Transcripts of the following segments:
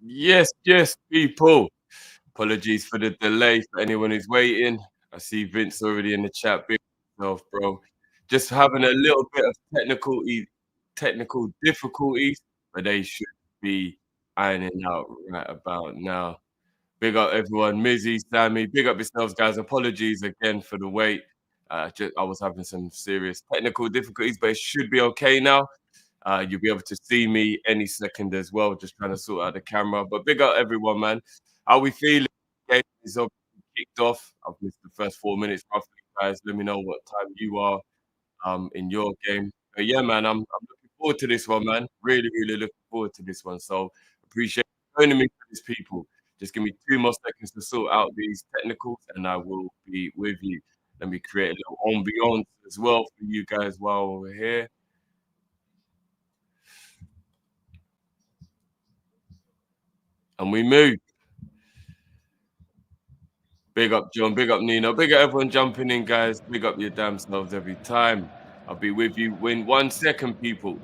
Yes, yes, people. Apologies for the delay for anyone who's waiting. I see Vince already in the chat. Big yourself, bro. Just having a little bit of technical difficulties, but they should be ironing out right about now. Big up everyone, Mizzy, Sammy. Big up yourselves, guys. Apologies again for the wait. I was having some serious technical difficulties, but it should be okay now. You'll be able to see me any second as well, just trying to sort out the camera. But big up everyone, man. How we feeling? Game is obviously kicked off. I've missed the first 4 minutes roughly, guys. Let me know what time you are in your game. But yeah, man, I'm looking forward to this one, man. Really, really looking forward to this one. So appreciate you joining me for this, people. Just give me 2 more seconds to sort out these technicals, and I will be with you. Let me create a little ambiance as well for you guys while we're here. And we move. Big up John, big up Nino, big up everyone jumping in, guys. Big up your damn selves every time. I'll be with you in 1 second, people.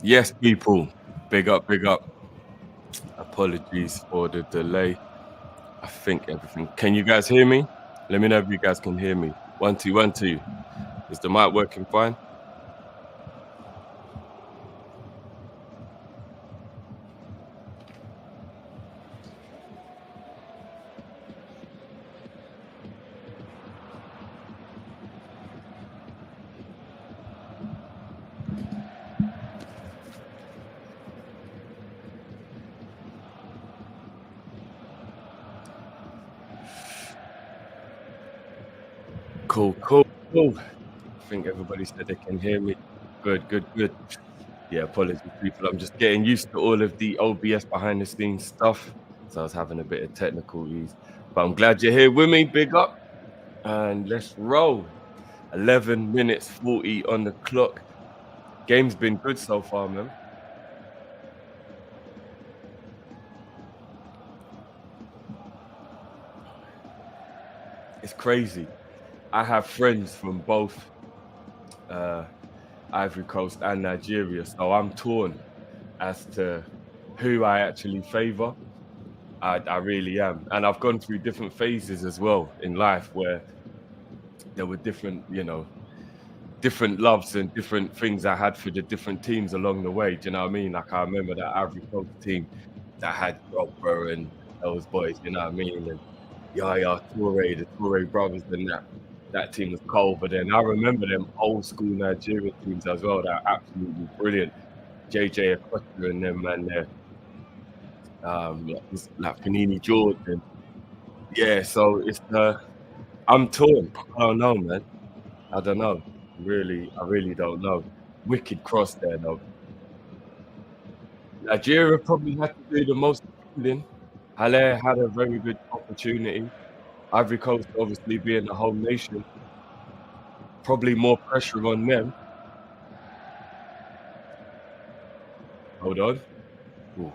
Yes, people. Big up, big up. Apologies for the delay. I think everything. Can you guys hear me? Let me know if you guys can hear me. 1 2 1 2. Is the mic working fine? Cool, cool, cool. I think everybody said they can hear me. Good, good, good. Yeah, apologies, people. I'm just getting used to all of the OBS behind the scenes stuff. So I was having a bit of technical ease. But I'm glad you're here with me. Big up. And let's roll. 11 minutes 40 on the clock. Game's been good so far, man. It's crazy. I have friends from both uh, Ivory Coast and Nigeria, so I'm torn as to who I actually favour. I really am, and I've gone through different phases as well in life where there were different, different loves and different things I had for the different teams along the way. Do you know what I mean? Like I remember that Ivory Coast team that had Drogba and those boys. You know what I mean? And Yaya Toure, the Toure brothers, and that team was cold. But then I remember them old school Nigerian teams as well that are absolutely brilliant. JJ Acosta and them, man, there. Like Panini George and yeah. So it's I'm torn. I don't know, man. I don't know. Really, I really don't know. Wicked cross there though. Nigeria probably had to do the most defending. Halle had a very good opportunity. Ivory Coast obviously being the home nation, probably more pressure on them. Hold on. Oof.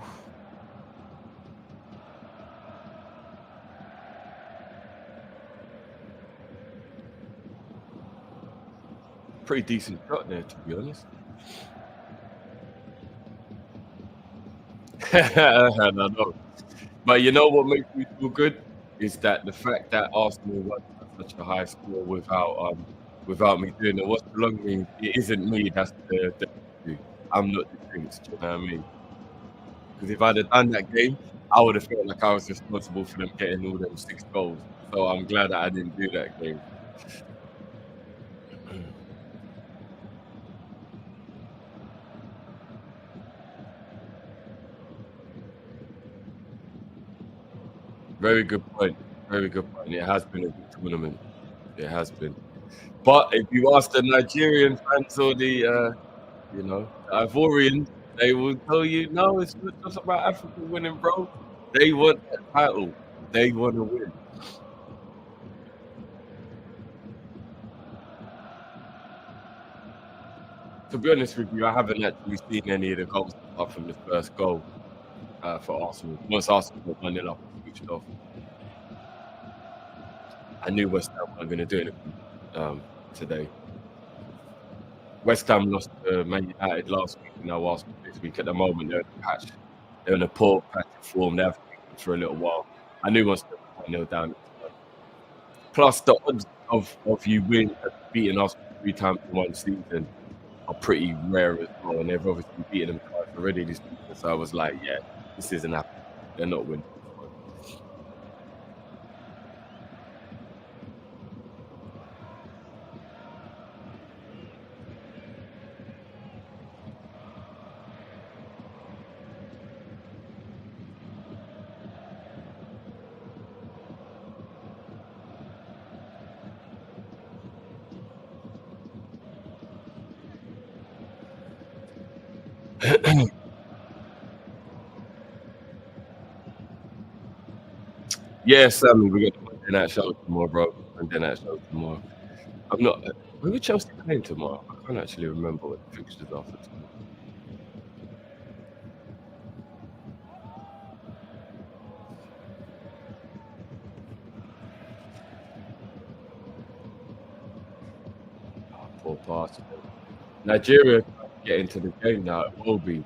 Pretty decent shot there, to be honest. I know. But you know what makes me feel good is that the fact that Arsenal won at such a high score without me doing it. What's belong me? It isn't me. That's the issue. I'm not the jinx. Do you know what I mean? Because if I'd have done that game, I would have felt like I was responsible for them getting all them 6 goals. So I'm glad that I didn't do that game. Very good point. Very good point. It has been a good tournament. It has been. But if you ask the Nigerian fans or the Ivorians, they will tell you, no, it's not just about Africa winning, bro. They want that title. They want to win. To be honest with you, I haven't actually seen any of the goals apart from the first goal for Arsenal. Once Arsenal got 1-0 up, I switched off. I knew West Ham weren't going to do anything today. West Ham lost to Man United last week, and now Arsenal this week. At the moment, they're in a patch. They're in a poor patch of form. They haven't been for a little while. I knew once they were 1-0 down. Plus, the odds of you beating Arsenal 3 times in one season are pretty rare as well, and they've obviously beaten them twice already this season. So I was like, yeah, this isn't happening. They're not winning. Yeah, Sammy, we got the Monday night show tomorrow, bro. Monday night show tomorrow. I'm not. Who are Chelsea playing tomorrow? I can't actually remember what the fixtures are for tomorrow. Oh, poor bastard. Nigeria get into the game now. It will be.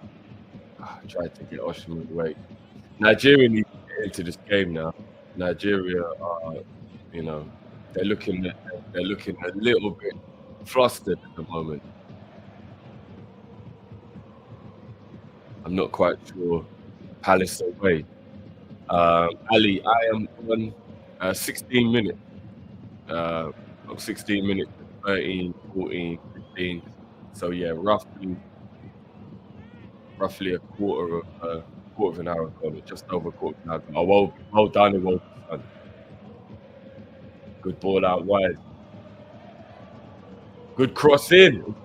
Tried to get Osimhen away. Nigeria needs to get into this game now. Nigeria are, you know, they're looking a little bit flustered at the moment. I'm not quite sure. Palace away. Ali, I am on 16 minutes. Uh, I'm 16 minutes, 13, 14, 15. So yeah, roughly a quarter of an hour ago, just over a quarter of an hour ago. Well done, and well done. Good ball out wide. Good cross in.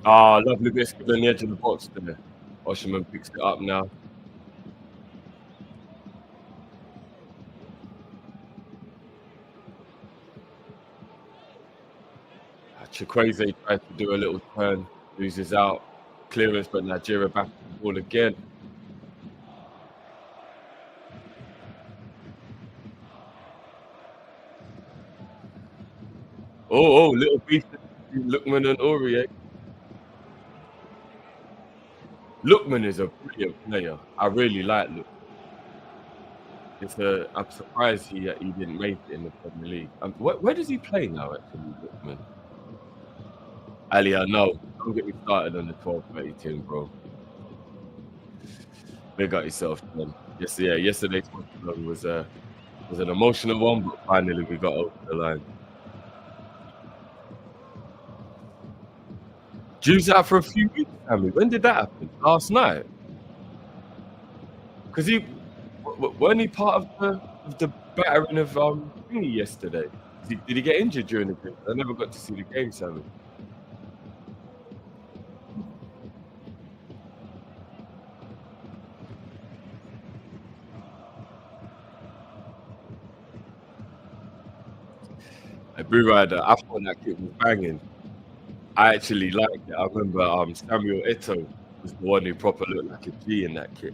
Lovely biscuit on the edge of the box there. Osimhen picks it up now. Chukwueze tries to do a little turn, loses out. Clearance, but Nigeria back to the ball again. Little beef between Lookman and Aurier. Lookman is a brilliant player. I really like Lookman. I'm surprised he didn't make it in the Premier League. Where does he play now, actually, Lookman? Ali, I know. Don't get me started on the 12-30 team, bro. Big up yourself, man. Yes, yeah. Yesterday's one was an emotional one, but finally we got over the line. Drew's out for a few weeks, Sammy. When did that happen? Last night? Because weren't he part of the battering of thingy yesterday? Did he get injured during the game? I never got to see the game, Sammy. Blue Rider, I thought that kit was banging. I actually liked it. I remember Samuel Eto'o was the one who proper looked like a G in that kit.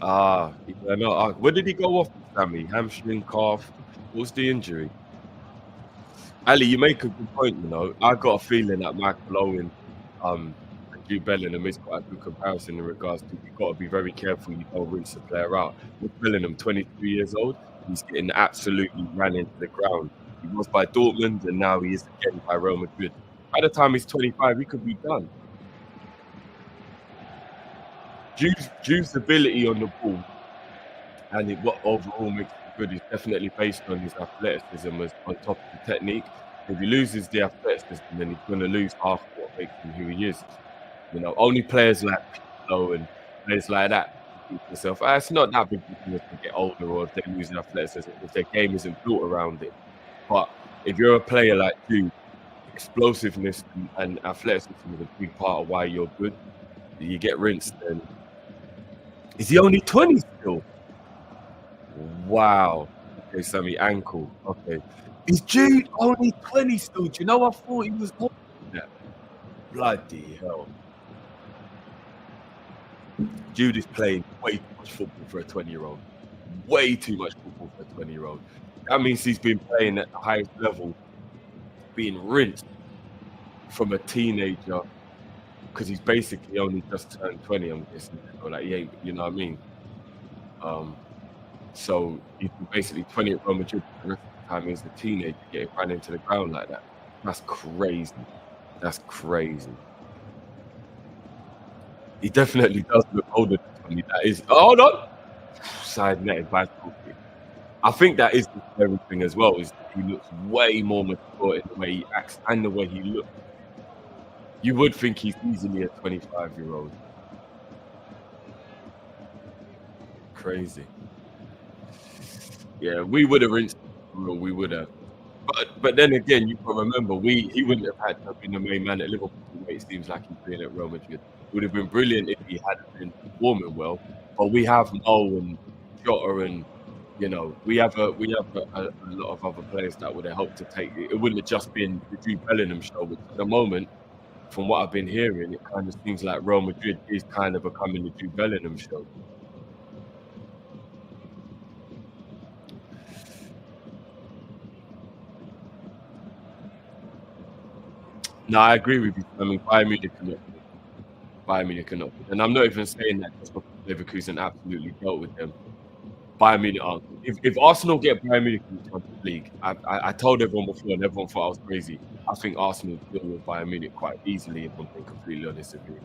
Yeah, no. Where did he go off, Sammy? Hamstring, calf? What's the injury? Ali, you make a good point. I got a feeling that Michael Owen, and Jude Bellingham is quite a good comparison in regards to you've got to be very careful you don't rinse the player out. With Bellingham, 22 years old, he's getting absolutely ran into the ground. He was by Dortmund, and now he is again by Real Madrid. By the time he's 25, he could be done. Jude's ability on the ball and what overall makes him good is definitely based on his athleticism on top of the technique. If he loses the athleticism, then he's going to lose half of what makes him who he is. Only players like Pirlo and players like that keep themselves. It's not that big if they get older or if they lose their athleticism, if their game isn't built around it. But if you're a player like Jude, explosiveness and athleticism is a big part of why you're good. You get rinsed, then is he only 20 still? Wow. Okay, Sammy, ankle. Okay. Is Jude only 20 still? Do you know I thought he was older than that? Bloody hell. Jude is playing way too much football for a 20-year-old. Way too much football for a 20-year-old. That means he's been playing at the highest level, being rinsed from a teenager, because he's basically only just turned 20, I'm guessing. Like, he ain't, you know what I mean? So he's basically 20 at Real Madrid. The rest of the time he's a teenager getting run into the ground like that. That's crazy. That's crazy. He definitely does look older than 20. That is. Hold on. Side netted by Kofi. I think that is the scary thing as well, is he looks way more mature in the way he acts and the way he looks. You would think he's easily a 25-year-old. Crazy. Yeah, we would have rinsed him. We would have. But then again, you can remember he wouldn't have had to have been the main man at Liverpool the way it seems like he's been at Real Madrid. It would have been brilliant if he had been performing well. But we have Mo and Jota and we have a lot of other players that would have helped to take it. It wouldn't have just been the Jude Bellingham show, which at the moment from what I've been hearing, it kind of seems like Real Madrid is kind of becoming the Jude Bellingham show. No, I agree with you. I mean, Bayern Munich cannot win. Bayern Munich cannot win. And I'm not even saying that just because Leverkusen absolutely dealt with them. Bayern Munich aren't. If Arsenal get Bayern Munich in the Champions League, I told everyone before, and everyone thought I was crazy. I think Arsenal deal with Bayern Munich quite easily, if I'm being completely honest with you.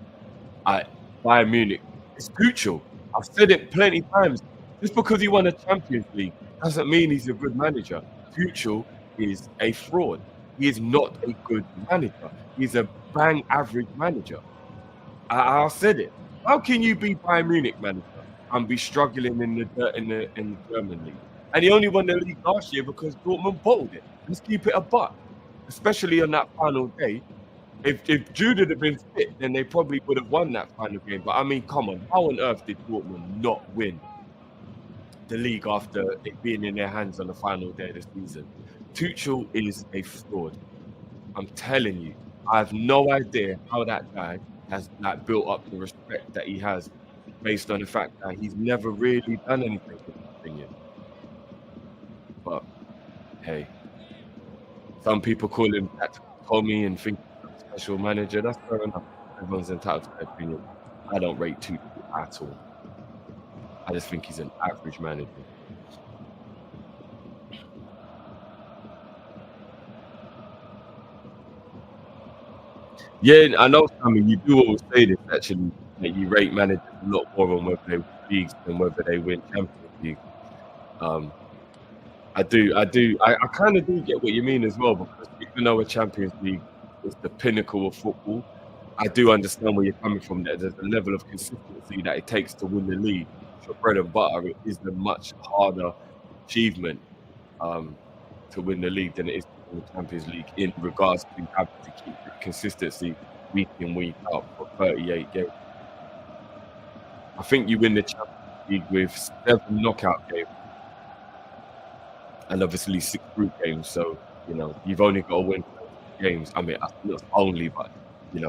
Bayern Munich, it's Tuchel. I've said it plenty times. Just because he won a Champions League doesn't mean he's a good manager. Tuchel is a fraud. He is not a good manager. He's a bang average manager. I said it. How can you be Bayern Munich manager and be struggling in the German league? And he only won the league last year because Dortmund bottled it. Let's keep it a buck, especially on that final day. If Jude had been fit, then they probably would have won that final game. But I mean, come on, how on earth did Dortmund not win the league after it being in their hands on the final day of the season? Tuchel is a fraud. I'm telling you, I have no idea how that guy has built up the respect that he has based on the fact that he's never really done anything, in my opinion. But hey, some people call him Tactical Tommy and think he's a special manager. That's fair enough. Everyone's entitled to their opinion. I don't rate Tuchel at all. I just think he's an average manager. Yeah, I know, Sammy, you do always say this actually, that you rate managers a lot more on whether they win leagues than whether they win Champions League. Um, I kind of do get what you mean as well, because even though a Champions League is the pinnacle of football, I do understand where you're coming from. That there's a level of consistency that it takes to win the league. For bread and butter, it is a much harder achievement to win the league than it is to win the Champions League in regards to having to keep consistency week in, week out for 38 games. I think you win the Champions League with 7 knockout games and obviously 6 group games. So, you've only got to win 13 games. I mean, not only, but,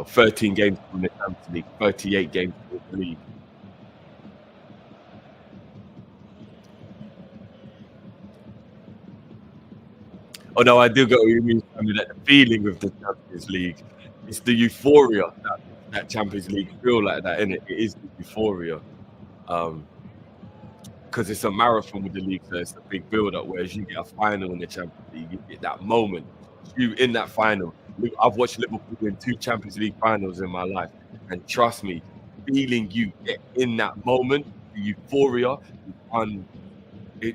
13 games to win the Champions League, 38 games to win the league. Oh no, I do get what you mean. I mean, that the feeling of the Champions League, it's the euphoria that Champions League feel like that, innit? It is the euphoria. Because it's a marathon with the league, so it's a big build-up. Whereas you get a final in the Champions League, you get that moment. You in that final. I've watched Liverpool win 2 Champions League finals in my life, and trust me, feeling you get in that moment, the euphoria,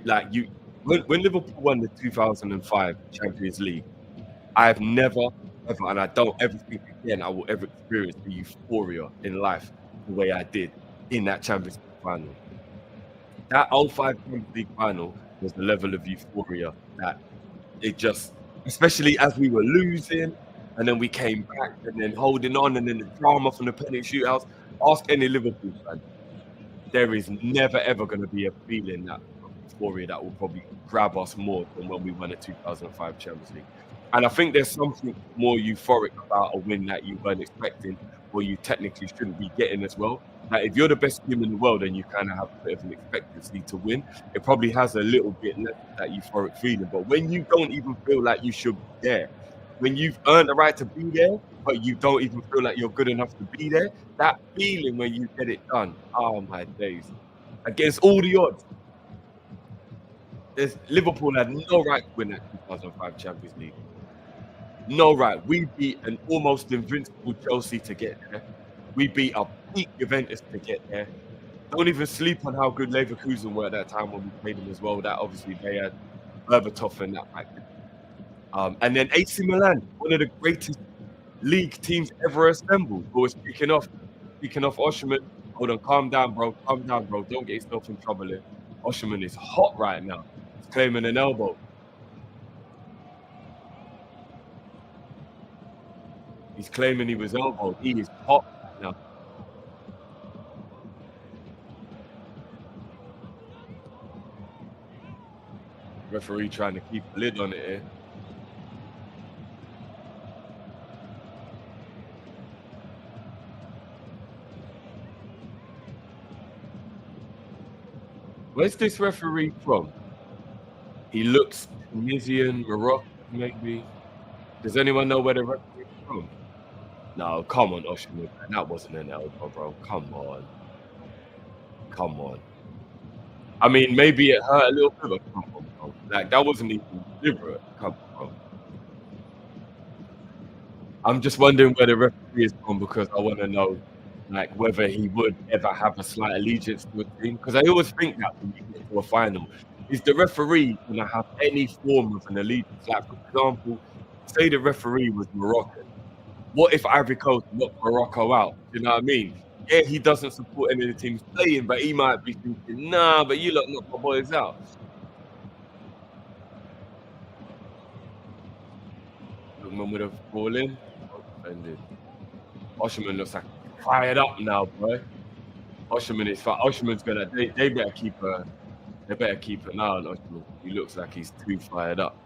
like you. When Liverpool won the 2005 Champions League, I've never ever, and I don't ever think again I will ever experience the euphoria in life the way I did in that Champions League final. That '05 Champions League final was the level of euphoria that it just, especially as we were losing, and then we came back, and then holding on, and then the drama from the penalty shootouts. Ask any Liverpool fan, there is never ever going to be a feeling that of euphoria that will probably grab us more than when we won a 2005 Champions League. And I think there's something more euphoric about a win that you weren't expecting, or you technically shouldn't be getting as well. Like if you're the best team in the world and you kind of have a bit of an expectancy to win, it probably has a little bit less of that euphoric feeling. But when you don't even feel like you should be there, when you've earned the right to be there, but you don't even feel like you're good enough to be there, that feeling when you get it done, oh my days. Against all the odds, Liverpool had no right to win that 2005 Champions League. No right. We beat an almost invincible Chelsea to get there. We beat a peak Juventus to get there. Don't even sleep on how good Leverkusen were at that time when we played them as well. That obviously they had Berbatov and that back then. And then AC Milan, one of the greatest league teams ever assembled, who was kicking off Osherman. Hold on, calm down, bro. Calm down, bro. Don't get yourself in trouble here. Osherman is hot right now. He's claiming an elbow. He's claiming he was elbowed. He is hot right now. Referee trying to keep a lid on it here. Where's this referee from? He looks Tunisian, Moroccan, maybe. Does anyone know where the referee's from? No, come on, Oshima, man. That wasn't an elbow, bro. Come on. Come on. I mean, maybe it hurt a little bit, but come on, bro. Like, that wasn't even deliberate. Come on, bro. I'm just wondering where the referee is from because I want to know, like, whether he would ever have a slight allegiance to a team. Because I always think that when you get to a final, is the referee going to have any form of an allegiance? Like, for example, say the referee was Moroccan. What if Ivory Coast knocked Morocco out? Do you know what I mean? Yeah, he doesn't support any of the teams playing, but he might be thinking, nah, but you lot knocked my boys out. Lookman would have fallen. Offended. Osherman looks like fired up now, boy. Osherman is fine. Osherman's gonna. They better keep They better keep an eye on Osherman. He looks like he's too fired up.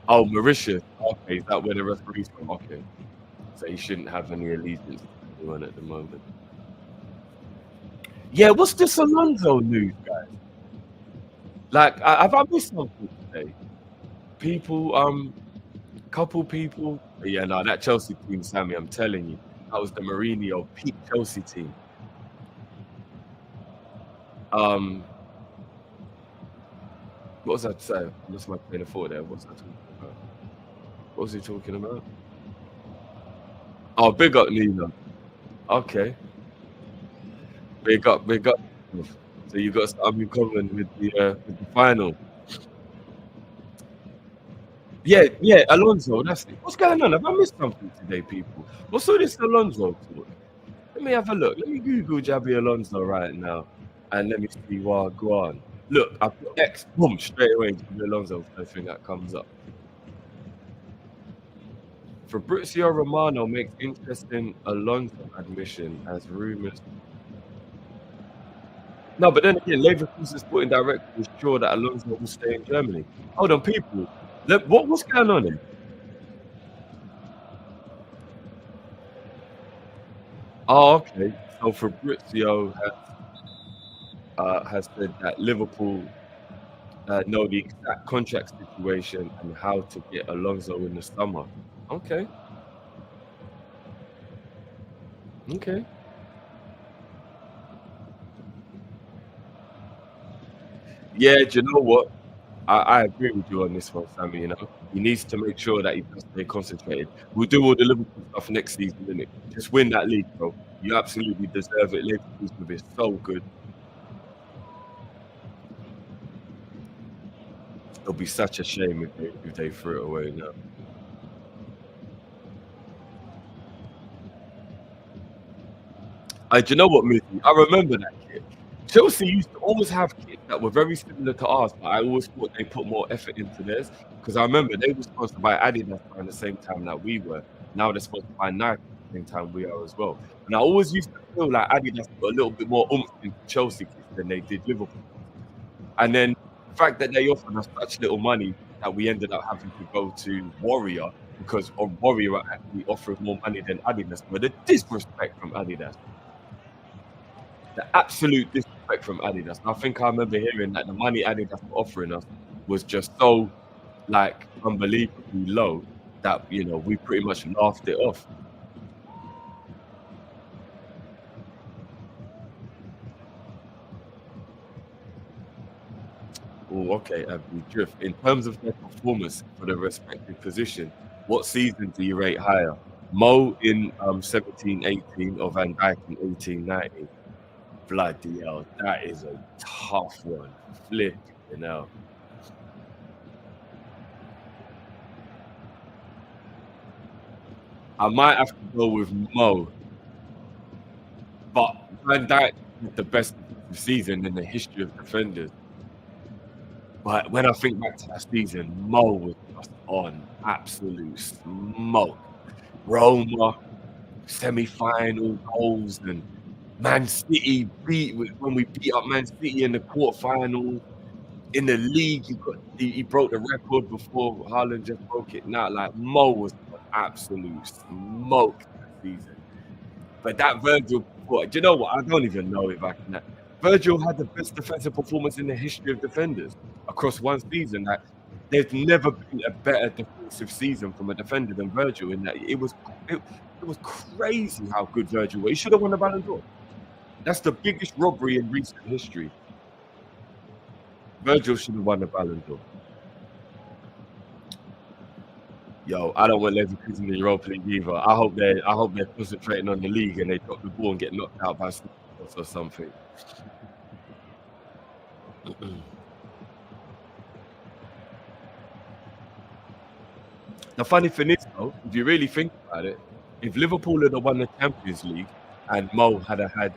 Oh, Mauritius. Okay, is that where the referee's from? Okay, so he shouldn't have any allegiance to anyone at the moment. Yeah, what's this Alonso news, guys? Like, have I missed something today? People, couple people. Yeah, no, that Chelsea team, Sammy, I'm telling you, that was the Mourinho peak Chelsea team. What was I saying? I lost my train of thought there. What was I talking about? What was he talking about? Oh, big up Nino. Okay, big up, big up. So you got something in common with the final. Yeah, Alonso. That's it. What's going on? Have I missed something today, people? What's all this Alonso talk? Let me have a look. Let me Google Javi Alonso right now, and let me see what go on. Look, I put X, boom, straight away. Javi Alonso, first thing that comes up. Fabrizio Romano makes interesting Alonso admission as rumours. No, but then again, Leverkusen's sporting director was sure that Alonso will stay in Germany. Hold on, people. What's going on here? Oh, okay. So Fabrizio has said that Liverpool know the exact contract situation and how to get Alonso in the summer. Okay. Okay. Yeah, do you know what? I agree with you on this one, Sammy. You know, he needs to make sure that he does stay concentrated. We'll do all the Liverpool stuff next season, innit? Just win that league, bro. You absolutely deserve it. Leverkusen is so good. It'll be such a shame if they threw it away now. Do you know what, Mizzy? I remember that kit. Chelsea used to always have kits that were very similar to ours, but I always thought they put more effort into theirs. Because I remember they were supposed to buy Adidas around the same time that we were. Now they're supposed to buy Nike at the same time we are as well. And I always used to feel like Adidas put a little bit more oomph into Chelsea kits than they did Liverpool. And then the fact that they offered us such little money that we ended up having to go to Warrior because Warrior are actually offering more money than Adidas. But the disrespect from Adidas. The absolute disrespect from Adidas. I think I remember hearing that the money Adidas were offering us was just so like unbelievably low that we pretty much laughed it off. Oh, okay, we drift. In terms of their performance for the respective position, what season do you rate higher? Mo in 17-18 or Van Dijk in 18-19? Bloody hell, that is a tough one. Flipping hell. I might have to go with Mo, but Van Dijk had the best season in the history of defenders. But when I think back to that season, Mo was just on absolute smoke. Roma, semi-final goals, and Man City when we beat up Man City in the quarterfinals. In the league, he broke the record before Haaland just broke it. Now, like Mo was on absolute smoke that season. But that Virgil, do you know what? I don't even know if I can. Virgil had the best defensive performance in the history of defenders across one season. Like, there's never been a better defensive season from a defender than Virgil. In that, it was crazy how good Virgil was. He should have won the Ballon d'Or. That's the biggest robbery in recent history. Virgil should have won the Ballon d'Or. Yo, I don't want Leverkusen in the Europa League either. I hope they're concentrating on the league and they drop the ball and get knocked out by Spurs or something. The funny thing is, though, if you really think about it, if Liverpool had won the Champions League and Mo had had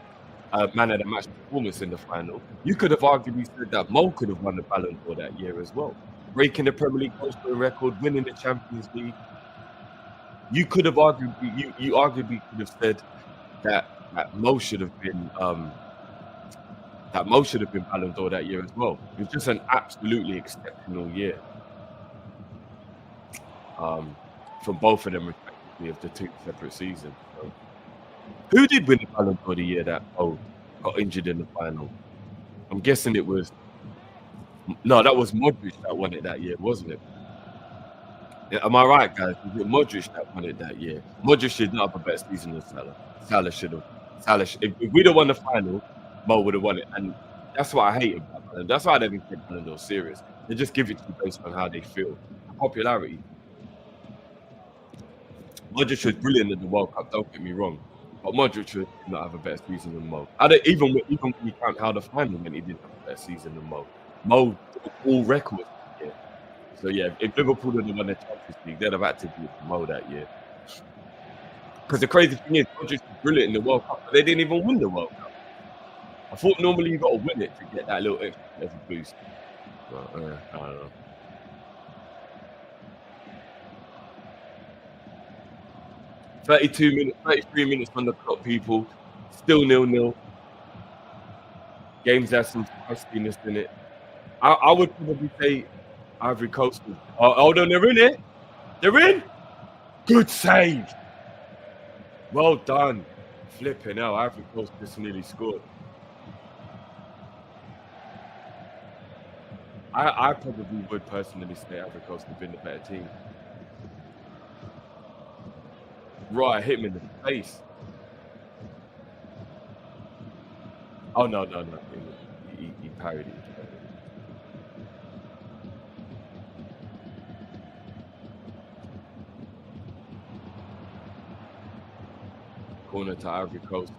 a man of the match performance in the final, you could have arguably said that Mo could have won the Ballon d'Or that year as well, breaking the Premier League goal scoring record, winning the Champions League. You could have arguably, you arguably could have said that Mo should have been Ballon d'Or that year as well. It was just an absolutely exceptional year. From both of them respectively of the two separate seasons. So, who did win the Ballon d'Or the year that got injured in the final? I'm guessing it was that was Modric that won it that year, wasn't it? Yeah, am I right, guys? Was it Modric that won it that year? Modric should not have a better season than Salah. Salah should have. If we'd have won the final, Mo would have won it, and that's what I hate about Ballon. That's why I don't even take Ballon d'Or serious. They just give it to you based on how they feel, popularity. Modric was brilliant in the World Cup, don't get me wrong. But Modric should not have a better season than Mo. Even when you count how the final went, he didn't have a better season than Mo. Mo broke all records that year. So yeah, if Liverpool had won the Champions League, they'd have had to beat Mo that year. Because the crazy thing is, Modric was brilliant in the World Cup, but they didn't even win the World Cup. I thought normally you got to win it to get that little extra boost. But, I don't know. $32 minutes, 33 minutes on the clock, people. Still 0-0. Games have some feistiness in it. I would probably say Ivory Coast. Oh, hold on, they're in it. They're in. Good save. Well done. Flipping hell, Ivory Coast just nearly scored. I probably would personally say Ivory Coast have been the better team. Right, hit him in the face. Oh no! He parried it. Corner to Ivory Coast.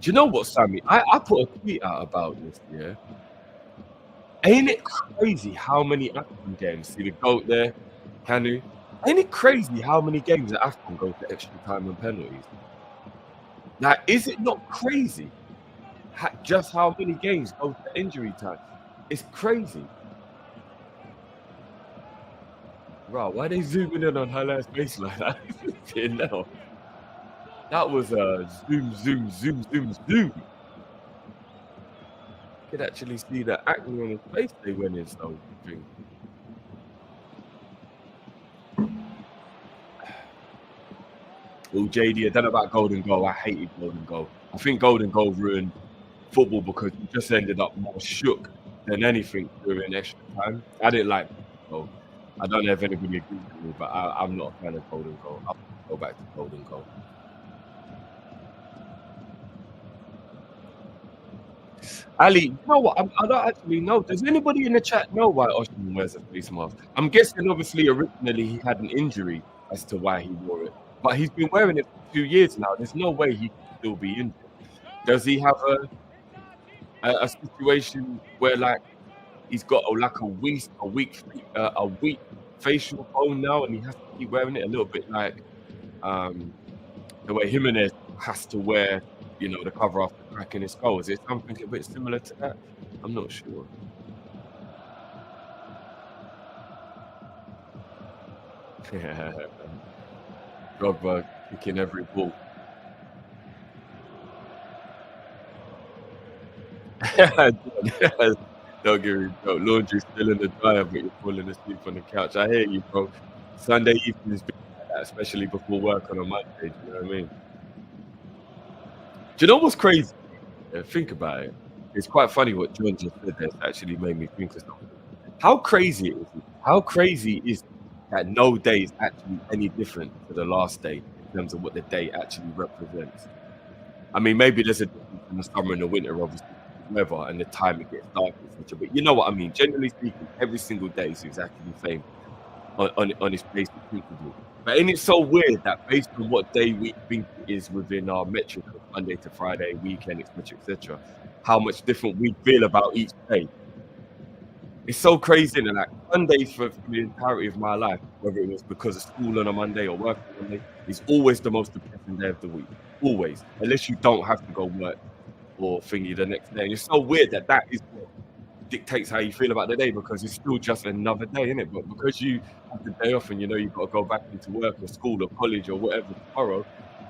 Do you know what, Sammy? I put a tweet out about this, yeah. Ain't it crazy how many Afcon games? See the goat there, Kanu? Ain't it crazy how many games at Afcon go to extra time and penalties? Now, is it not crazy just how many games go to injury time? It's crazy. Right, why are they zooming in on highlights baseline? No. That was a zoom. You could actually see the acne on his face they went in, so thing. Well, JD, I don't know about golden goal. I hated golden goal. I think golden goal ruined football because you just ended up more shook than anything during extra time. I didn't like golden goal. I don't know if anybody agrees with me, but I'm not a fan of golden goal. I'll go back to golden goal. Ali, you know what? I don't actually know. Does anybody in the chat know why Osimhen wears a face mask? I'm guessing, obviously, originally he had an injury as to why he wore it. But he's been wearing it for 2 years now. There's no way he could still be injured. Does he have a situation where, like, he's got a weak facial bone now, and he has to keep wearing it a little bit like the way Jimenez has to wear, the cover after cracking his skull? Is it something a bit similar to that? I'm not sure. Drogba kicking every ball. Don't get me wrong. Laundry's still in the dryer, but you're falling asleep on the couch. I hear you, bro. Sunday evening is been like that, especially before work on a Monday. Do you know what I mean? Do you know what's crazy? Yeah, think about it. It's quite funny what John just said there. It's actually made me think of something. How crazy is it? How crazy is that no day is actually any different to the last day in terms of what the day actually represents? I mean, maybe there's a difference in the summer and the winter, obviously, weather and the time it gets dark, etc. But you know what I mean? Generally speaking, every single day is exactly the same on its basic principle. But ain't it so weird that based on what day we think it is within our metric of Monday to Friday, weekend, etc., how much different we feel about each day? It's so crazy, and like Sundays for the entirety of my life, whether it was because of school on a Monday or work on a Monday, is always the most depressing day of the week. Always, unless you don't have to go work or thingy the next day. And it's so weird that that is what dictates how you feel about the day because it's still just another day, isn't it? But because you have the day off and you know you've got to go back into work or school or college or whatever tomorrow,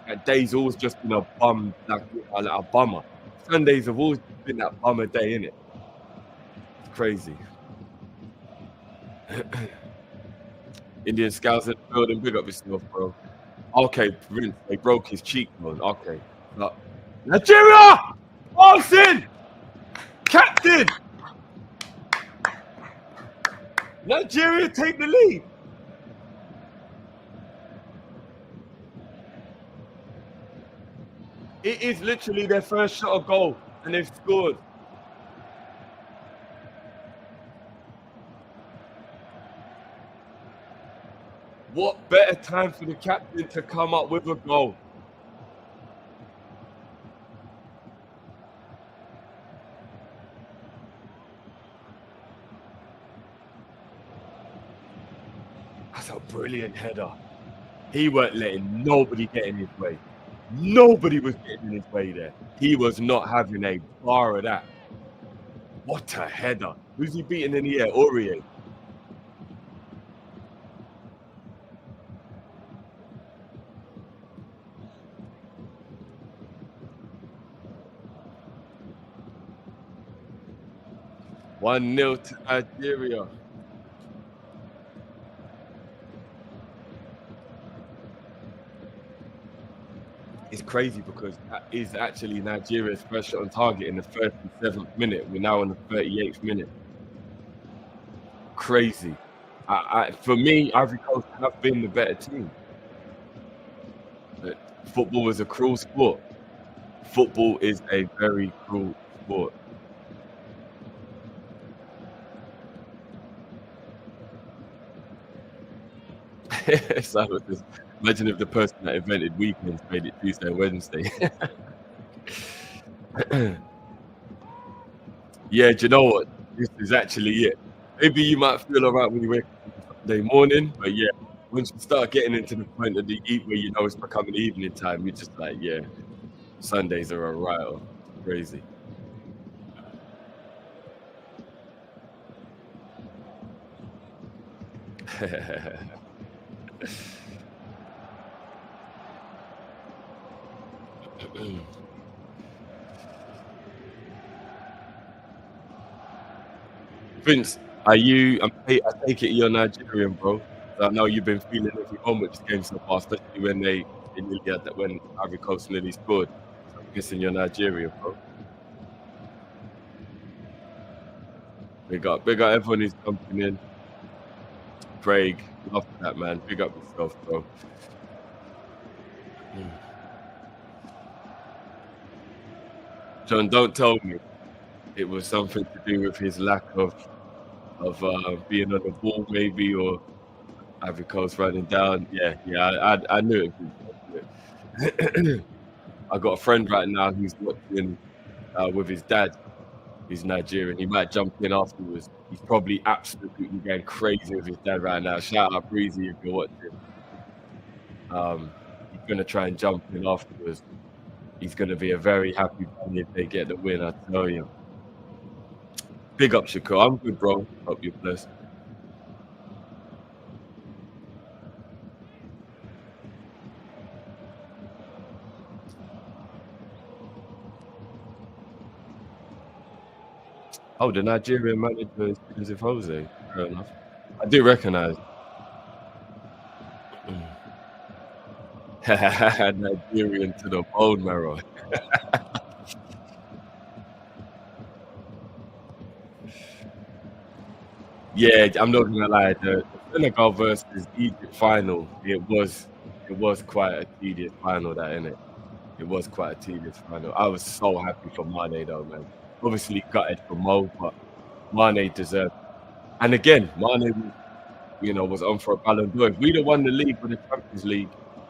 that day's always just been a bum, like a bummer. Sundays have always been that bummer day, innit? It's crazy. Indian Scouts in the building, big up yourself, bro. Okay, Prince, they broke his cheekbone. Okay. Nigeria! Austin! Captain! Nigeria take the lead. It is literally their first shot of goal, and they've scored. What better time for the captain to come up with a goal? That's a brilliant header. He weren't letting nobody get in his way. Nobody was getting in his way there. He was not having a bar of that. What a header. Who's he beating in the air? Aurier. One 0 to Nigeria. It's crazy because that is actually Nigeria's first shot on target in the 37th minute. We're now on the 38th minute. Crazy. For me, Ivory Coast have been the better team. But football is a cruel sport. Football is a very cruel sport. So imagine if the person that invented weekends made it Tuesday and Wednesday. Yeah, do you know what? This is actually it. Maybe you might feel alright when you wake up on Sunday morning, but yeah, once you start getting into the point of the where you know it's becoming evening time, you're just like, yeah, Sundays are a write-off. Crazy. Vince, are you? I take it you're Nigerian, bro. I know you've been feeling every moment this game so far, especially when they nearly had that when Ivory Coast nearly scored. So I'm guessing you're Nigerian, bro. Big up everyone who's jumping in. Craig, love that, man. Big up yourself, bro. John, don't tell me it was something to do with his lack of being on the ball, maybe, or Ivory Coast running down. Yeah, I knew it. I got a friend right now who's watching with his dad. He's Nigerian. He might jump in afterwards. He's probably absolutely going crazy with his dad right now. Shout out Breezy if you're watching. He's gonna try and jump in afterwards. He's gonna be a very happy bunny if they get the win, I tell you. Big up Shakur. I'm good, bro. Hope you're blessed. Oh, the Nigerian manager is Joseph Jose. Fair enough. I do recognise. Nigerian to the bone marrow. Yeah, I'm not gonna lie, the Senegal versus Egypt final, it was quite a tedious final, that, innit? It was quite a tedious final. I was so happy for Mane though, man. Obviously gutted for Mo, but Mane deserved. And again, Mane was, was on for a Ballon d'Or. If we'd have won the league or the Champions League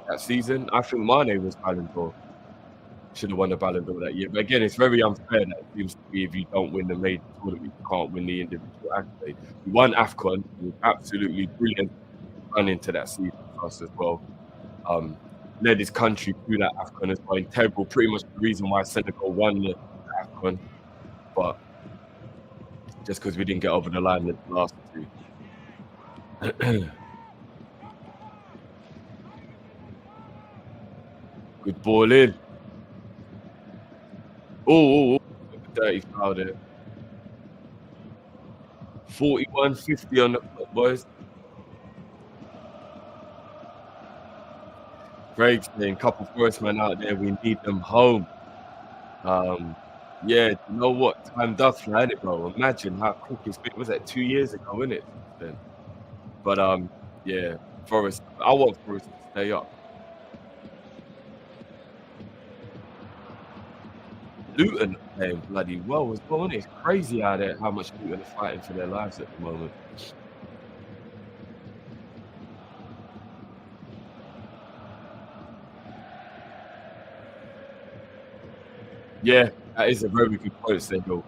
that season, I think Mane was Ballon d'Or. Should have won the Ballon d'Or that year. But again, it's very unfair that it seems to be if you don't win the major tournament, you can't win the individual accolade. We won Afcon, it was absolutely brilliant run into that season for us as well. Um, Led his country through that Afcon as well, integral, pretty much the reason why Senegal won the Afcon. But just because we didn't get over the line in the last two. Good ball in. Oh, dirty foul there. 41-50 on the clock, boys. Craig saying, couple Forest men out there, we need them home. Yeah, you know what? Time does fly, innit, bro? Imagine how quick it's been. Was that 2 years ago, innit? Then, but yeah, Forest. I want Forest to stay up. Luton are playing bloody well as well, innit? It's crazy how much Luton are fighting for their lives at the moment. Yeah, that is a very good point, Sego.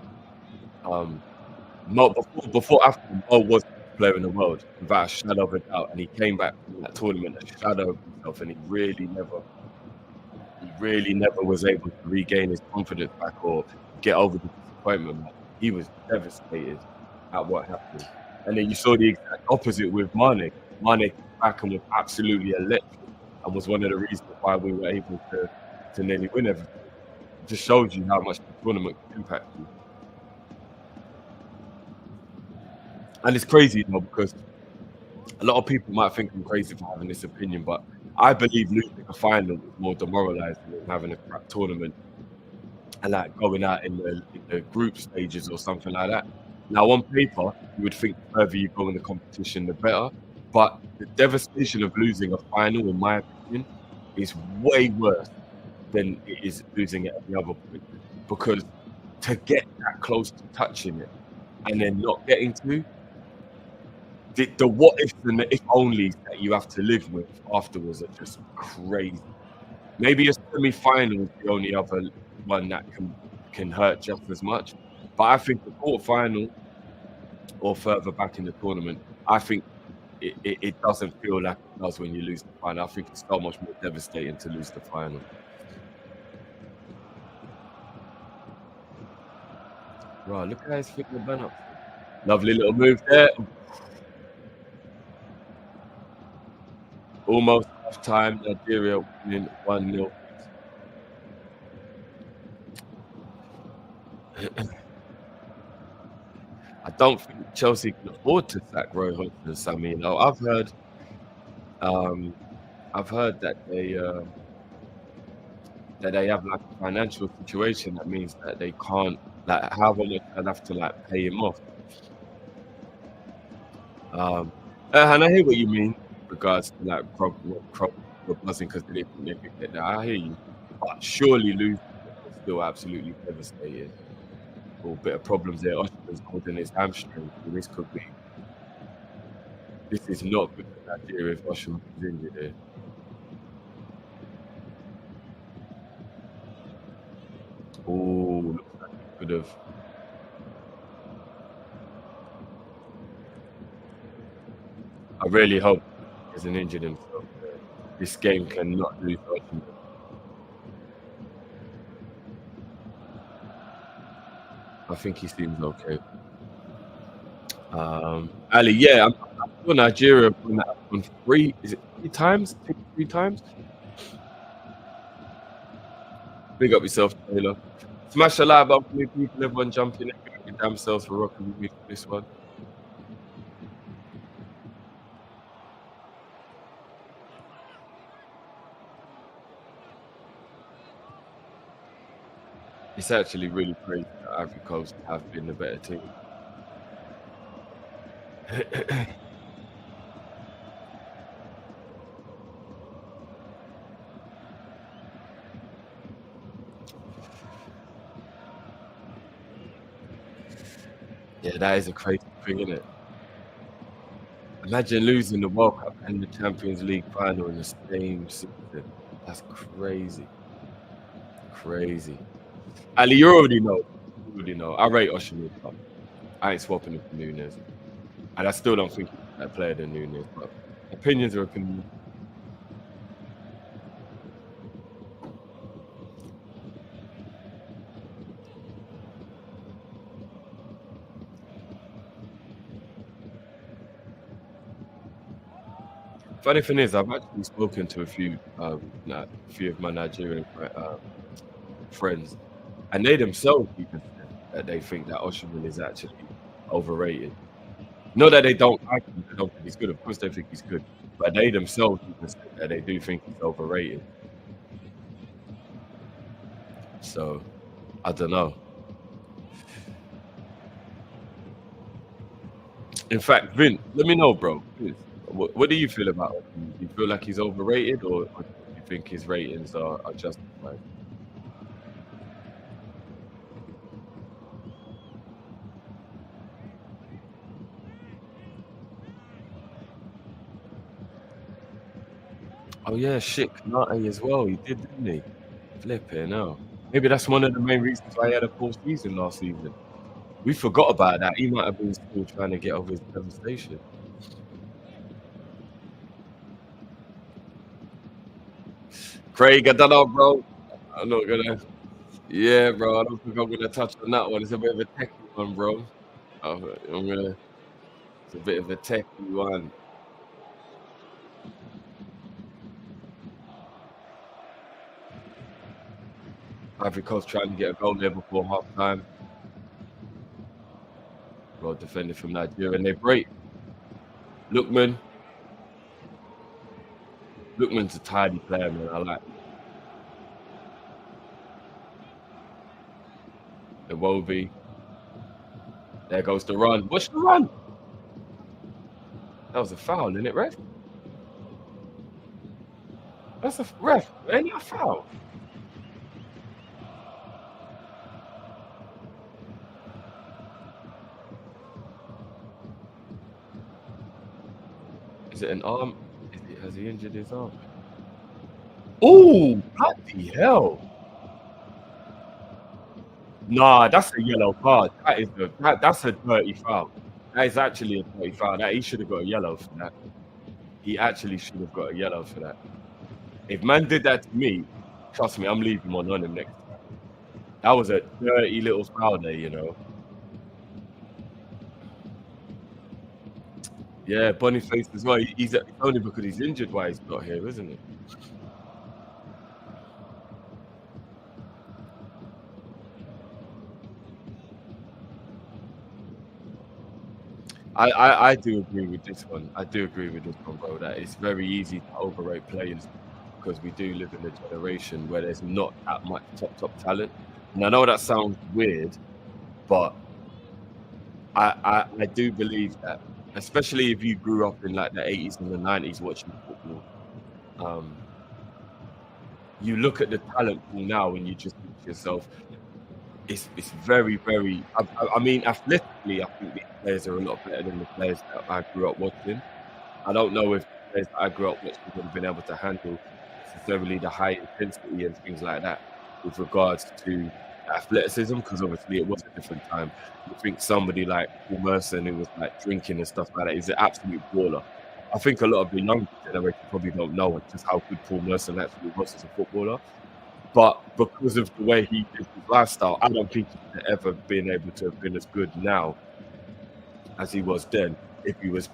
Mo before Afcon, Mo was the best player in the world, without a shadow of a doubt, and he came back from that tournament a shadow of himself, and he really never was able to regain his confidence back or get over the disappointment. Man. He was devastated at what happened. And then you saw the exact opposite with Mane. Mane came back and was absolutely electric and was one of the reasons why we were able to nearly win everything. It just shows you how much the tournament can impact you. And it's crazy, because a lot of people might think I'm crazy for having this opinion, but I believe losing a final is more demoralizing than having a crap tournament and like going out in the group stages or something like that. Now, on paper, you would think the further you go in the competition, the better. But the devastation of losing a final, in my opinion, is way worse than it is losing at any other point. Because to get that close to touching it and then not getting to, the what ifs and the if onlys that you have to live with afterwards are just crazy. Maybe a semi-final is the only other one that can hurt just as much. But I think the quarter-final or further back in the tournament, I think it doesn't feel like it does when you lose the final. I think it's so much more devastating to lose the final. Right, look at his finger burn up. Lovely little move there. Almost half time. Nigeria winning 1-0. I don't think Chelsea can afford to sack Roy Hodgson, Sammy. Um, I've heard that they have like a financial situation that means that they can't like however much they'll have to like pay him off. Um, and I hear what you mean in regards to like Krog buzzing because they didn't think they could get that. I hear you, but surely losing is still absolutely devastating. Or a bit of problems there. Osimhen's holding his hamstring. So this is not good for Nigeria if Osimhen is injured here. Oh, looks like he could have. I really hope he hasn't injured himself. This game cannot lose Osimhen. I think he seems okay. Ali, yeah, I'm sure Nigeria have won that one three. Is it 3 times? 3 times? Big up yourself, Taylor. Smash the like button for me, people. Everyone jump in. Everyone get damn selves for rocking with me for this one. It's actually really crazy that Ivory Coast have been the better team. Yeah, that is a crazy thing, isn't it? Imagine losing the World Cup and the Champions League final in the same season. That's crazy. Crazy. Ali, you already know. You already know. I rate Osimhen, but I ain't swapping him for Nunes. And I still don't think he's a better player than Nunes, but opinions are opinions. Funny thing is, I've actually spoken to a few of my Nigerian friends, and they themselves even said that they think that Osimhen is actually overrated. Not that they don't like him, they don't think he's good. Of course, they think he's good, but they themselves even said that they do think he's overrated. So I don't know. In fact, Vince, let me know, bro. Vince, what do you feel about him? Do you feel like he's overrated, or do you think his ratings are justified? Oh yeah, shit, Kanate as well. He did, didn't he? Flipping hell. Maybe that's one of the main reasons why he had a poor season last season. We forgot about that. He might have been still trying to get over his devastation. Craig, I don't know, bro. I'm not gonna. Yeah, bro. I don't think I'm gonna touch on that one. It's a bit of a techie one, bro. I'm gonna. It's a bit of a techie one. Ivory Coast trying to get a goal there before half time. Well defended from Nigeria, and they break. Lookman. Lookman's a tidy player, man. I like Iwobi. There goes the run. What's the run? That was a foul, isn't it, ref? That's a ref. Ain't that a foul? Is it an arm? Has he injured his arm? Oh, bloody hell! Nah, that's a yellow card. That's a dirty foul. That is actually a dirty foul. That he should have got a yellow for that. He actually should have got a yellow for that. If man did that to me, trust me, I'm leaving one on him next time. That was a dirty little foul there, you know. Yeah, Boniface as well. He's only because he's injured why he's not here, isn't it? I do agree with this one. I do agree with this one, bro. That it's very easy to overrate players because we do live in a generation where there's not that much top talent. And I know that sounds weird, but I do believe that, especially if you grew up in like the 80s and the 90s watching football, um, you look at the talent pool now and you just think to yourself, it's very. I mean, athletically, I think these players are a lot better than the players that I grew up watching. I don't know if the players that I grew up watching would have been able to handle necessarily the high intensity and things like that with regards to athleticism, because obviously it was a different time. You think somebody like Paul Merson, who was like drinking and stuff like that, is an absolute baller. I think a lot of the younger generation probably don't know just how good Paul Merson actually was as a footballer. But because of the way he did his lifestyle, I don't think he'd ever been able to have been as good now as he was then if he was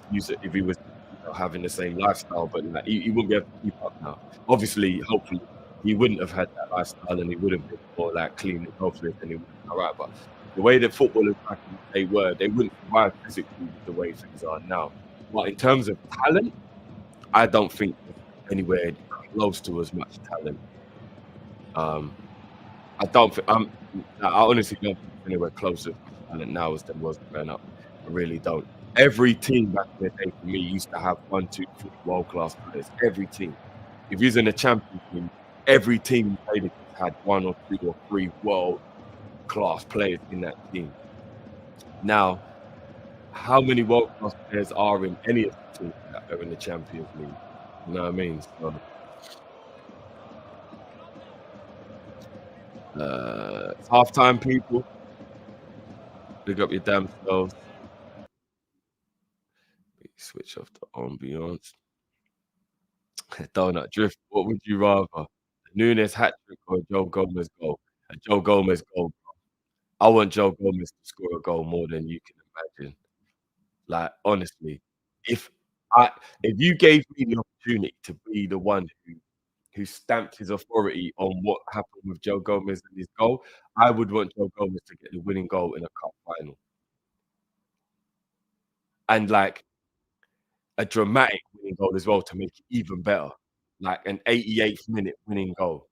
having the same lifestyle. But like, he wouldn't be able to keep up now. Obviously, hopefully, he wouldn't have had that lifestyle, and he would have been more like clean and healthy, and he would have been all right. But the way that footballers back in the day were, they wouldn't survive physically with the way things are now. But in terms of talent, I don't think anywhere close to as much talent. Um, I don't think I honestly don't think it's anywhere close to talent now as there was growing up. I really don't. Every team back in the day for me used to have 1, 2, 3 world-class players. Every team. If you're in the Champions League, every team you played against had 1 or 2 or 3 world-class players in that team. Now, how many world-class players are in any of the teams that are in the Champions League? You know what I mean? So, it's halftime, people. Big up your damn selves. Switch off the ambiance. Donut drift. What would you rather? Nunes hat trick or a Joe Gomez goal? A Joe Gomez goal. I want Joe Gomez to score a goal more than you can imagine. Like honestly, if I if you gave me the opportunity to be the one who stamped his authority on what happened with Joe Gomez and his goal, I would want Joe Gomez to get the winning goal in a cup final. And like a dramatic winning goal as well to make it even better. Like an 88th minute winning goal.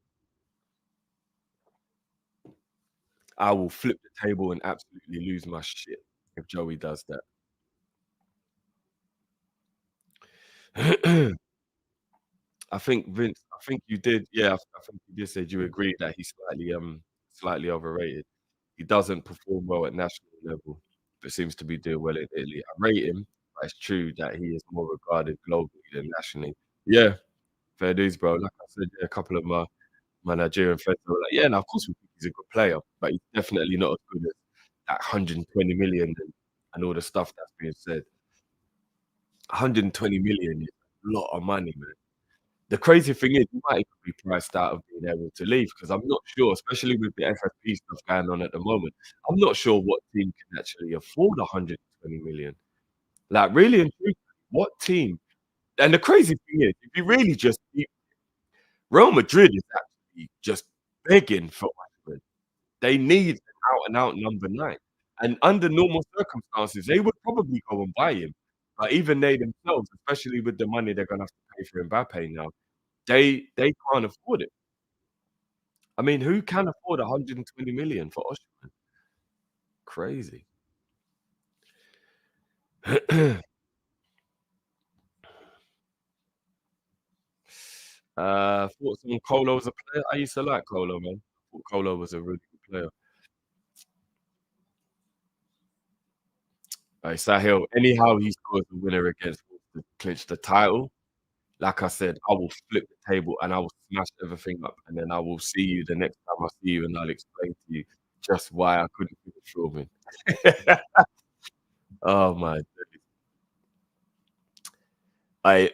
I will flip the table and absolutely lose my shit if Joey does that. I think you did, yeah, I think you did said you agreed that he's slightly overrated. He doesn't perform well at national level, but seems to be doing well in Italy. I rate him, but it's true that he is more regarded globally than nationally. Yeah, fair dues, bro. Like I said, yeah, a couple of my Nigerian friends were like, "Yeah, no, of course we think he's a good player, but he's definitely not as good as that 120 million and all the stuff that's being said." 120 million is a lot of money, man. The crazy thing is, he might even be priced out of being able to leave because I'm not sure, especially with the FFP stuff going on at the moment, I'm not sure what team can actually afford 120 million. Like, really and truthfully, what team? And the crazy thing is, if you really just Real Madrid is actually just begging for Rashford. They need an out and out number 9. And under normal circumstances, they would probably go and buy him. But even they themselves, especially with the money they're gonna have to pay for Mbappe now, they can't afford it. I mean, who can afford 120 million for Osimhen? Crazy. Thoughts on Colo as a player? I used to like Colo, man. Thought Colo was a really good player. Sahil, anyhow he scores the winner against Wolves to clinch the title, like I said, I will flip the table and I will smash everything up, and then I will see you the next time I see you, and I'll explain to you just why I couldn't finish filming. Oh my goodness. I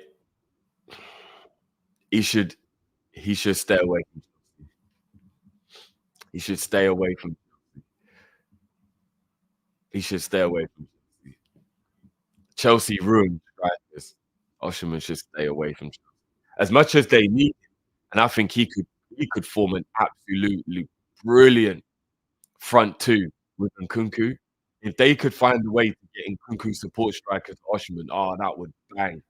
he should he should stay away from Chelsea. He should stay away from he should stay away from Chelsea. Chelsea ruined strikers. Osimhen should stay away from Chelsea. As much as they need him, and I think he could form an absolutely brilliant front two with Nkunku. If they could find a way to get Nkunku support strikers to Osimhen, oh, that would bang.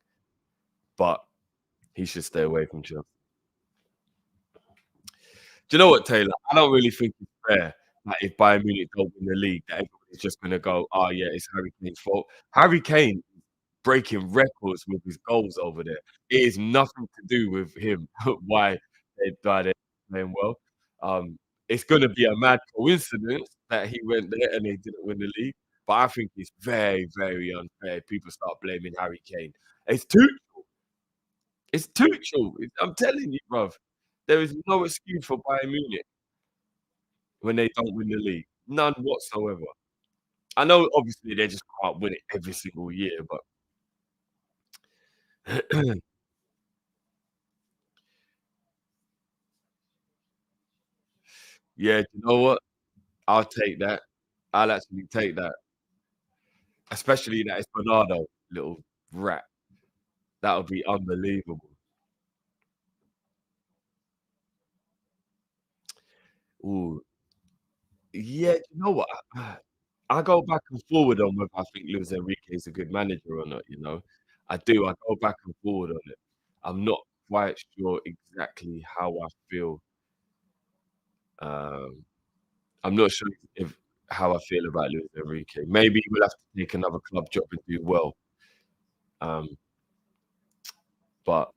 But he should stay away from Chelsea. Do you know what, Taylor? I don't really think it's fair that if Bayern Munich don't win the league, that everybody's just gonna go, "Oh, yeah, it's Harry Kane's fault." Harry Kane breaking records with his goals over there. It is nothing to do with him, why they're playing well. It's gonna be a mad coincidence that he went there and they didn't win the league, but I think it's very, very unfair if people start blaming Harry Kane. It's Tuchel. It's Tuchel. I'm telling you, bruv. There is no excuse for Bayern Munich when they don't win the league. None whatsoever. I know obviously they just can't win it every single year, but yeah, do you know what? I'll take that. I'll actually take that. Especially that it's Bernardo, little rat. That would be unbelievable. Ooh, yeah, you know what? I go back and forward on whether I think Luis Enrique is a good manager or not, you know? I do. I go back and forward on it. I'm not quite sure exactly how I feel Um, I'm not sure if how I feel about Luis Enrique. Maybe he will have to take another club job and do well. Um, but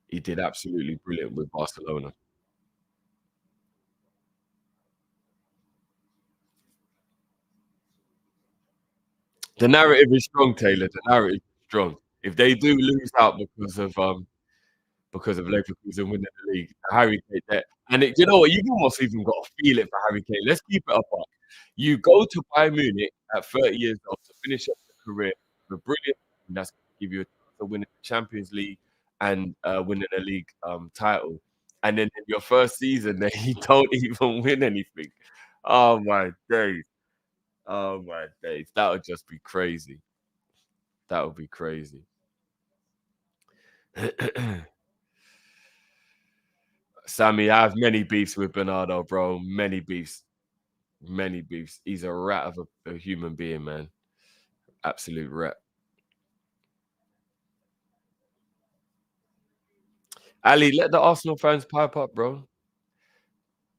he did absolutely brilliant with Barcelona. The narrative is strong, Taylor. The narrative is strong. If they do lose out because of Leverkusen winning the league, Harry Kane there. And you know what? You've almost even got to feel it for Harry Kane. Let's keep it up. You go to Bayern Munich at 30 years old to finish up your career with a brilliant team that's going to give you a chance of winning the Champions League and winning a league title. And then in your first season, then you don't even win anything. Oh my days. Oh my days. That would just be crazy. That would be crazy. Sammy, I have many beefs with Bernardo, bro. Many beefs. Many beefs. He's a rat of a human being, man. Absolute rat. Ali, let the Arsenal fans pipe up, bro.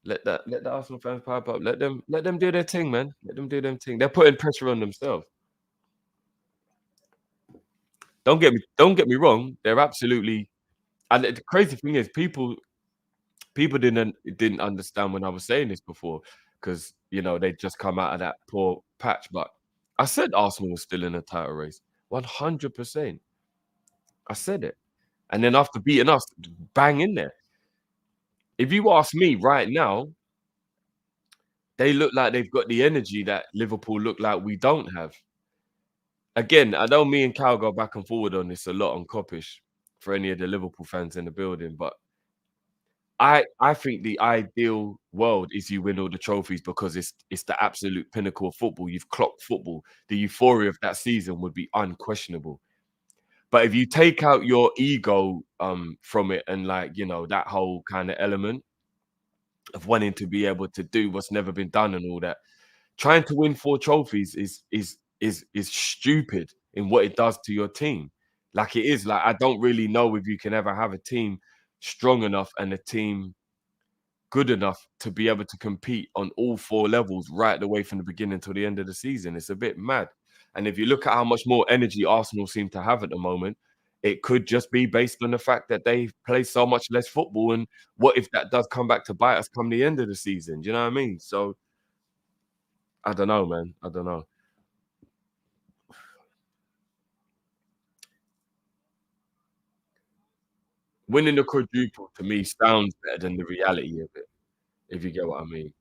Let the Arsenal fans pipe up. Let them do their thing, man. Let them do their thing. They're putting pressure on themselves. Don't get me wrong. They're absolutely and the crazy thing is people didn't understand when I was saying this before because they just come out of that poor patch. But I said Arsenal was still in a title race, 100%. I said it, and then after beating us, bang in there. If you ask me right now, they look like they've got the energy that Liverpool look like we don't have. Again, I know me and Cal go back and forward on this a lot on Kopish for any of the Liverpool fans in the building, but I think the ideal world is you win all the trophies because it's the absolute pinnacle of football. You've clocked football. The euphoria of that season would be unquestionable. But if you take out your ego from it and that whole kind of element of wanting to be able to do what's never been done and all that, trying to win 4 trophies is stupid in what it does to your team. Like it is like I don't really know if you can ever have a team strong enough and a team good enough to be able to compete on all 4 levels right the way from the beginning to the end of the season. It's a bit mad. And if you look at how much more energy Arsenal seem to have at the moment, it could just be based on the fact that they play so much less football. And what if that does come back to bite us come the end of the season? Do you know what I mean? So I don't know, man. I don't know. Winning the quadruple to me sounds better than the reality of it, if you get what I mean.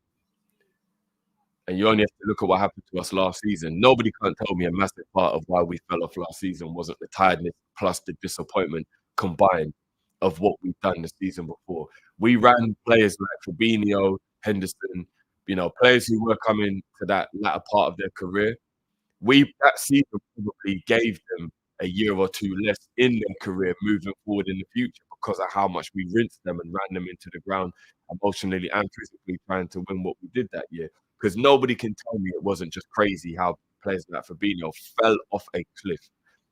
And you only have to look at what happened to us last season. Nobody can't tell me a massive part of why we fell off last season wasn't the tiredness plus the disappointment combined of what we've done the season before. We ran players like Fabinho, Henderson, players who were coming to that latter part of their career. That season probably gave them a year or 2 less in their career moving forward in the future because of how much we rinsed them and ran them into the ground emotionally and physically trying to win what we did that year. Because nobody can tell me it wasn't just crazy how players like Fabinho fell off a cliff.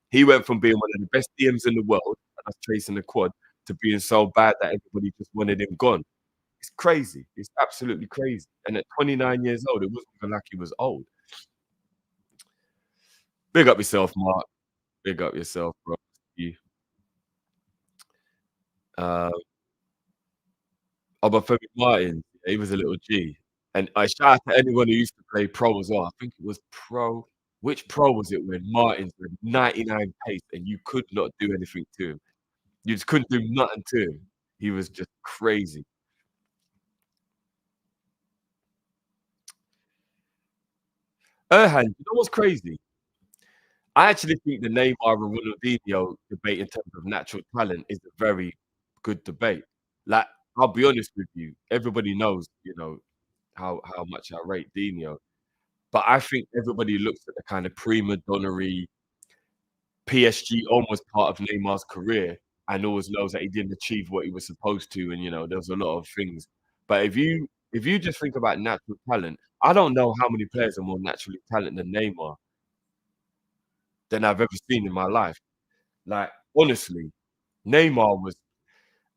He went from being one of the best DMs in the world, and us chasing the quad, to being so bad that everybody just wanted him gone. It's crazy. It's absolutely crazy. And at 29 years old, it wasn't even like he was old. Big up yourself, Mark. Big up yourself, bro. You. Uh, but Femi Martin, he was a little G. And I shout out to anyone who used to play pro as well. I think it was pro. Which pro was it when Martins were 99 pace and you could not do anything to him? You just couldn't do nothing to him. He was just crazy. Erhan, you know what's crazy? I actually think the Neymar and Ronaldinho debate in terms of natural talent is a very good debate. Like, I'll be honest with you, everybody knows, how much I rate Dino. But I think everybody looks at the kind of prima donnery PSG almost part of Neymar's career and always knows that he didn't achieve what he was supposed to, and there was a lot of things. But if you just think about natural talent, I don't know how many players are more naturally talented than Neymar than I've ever seen in my life. Like honestly, Neymar was.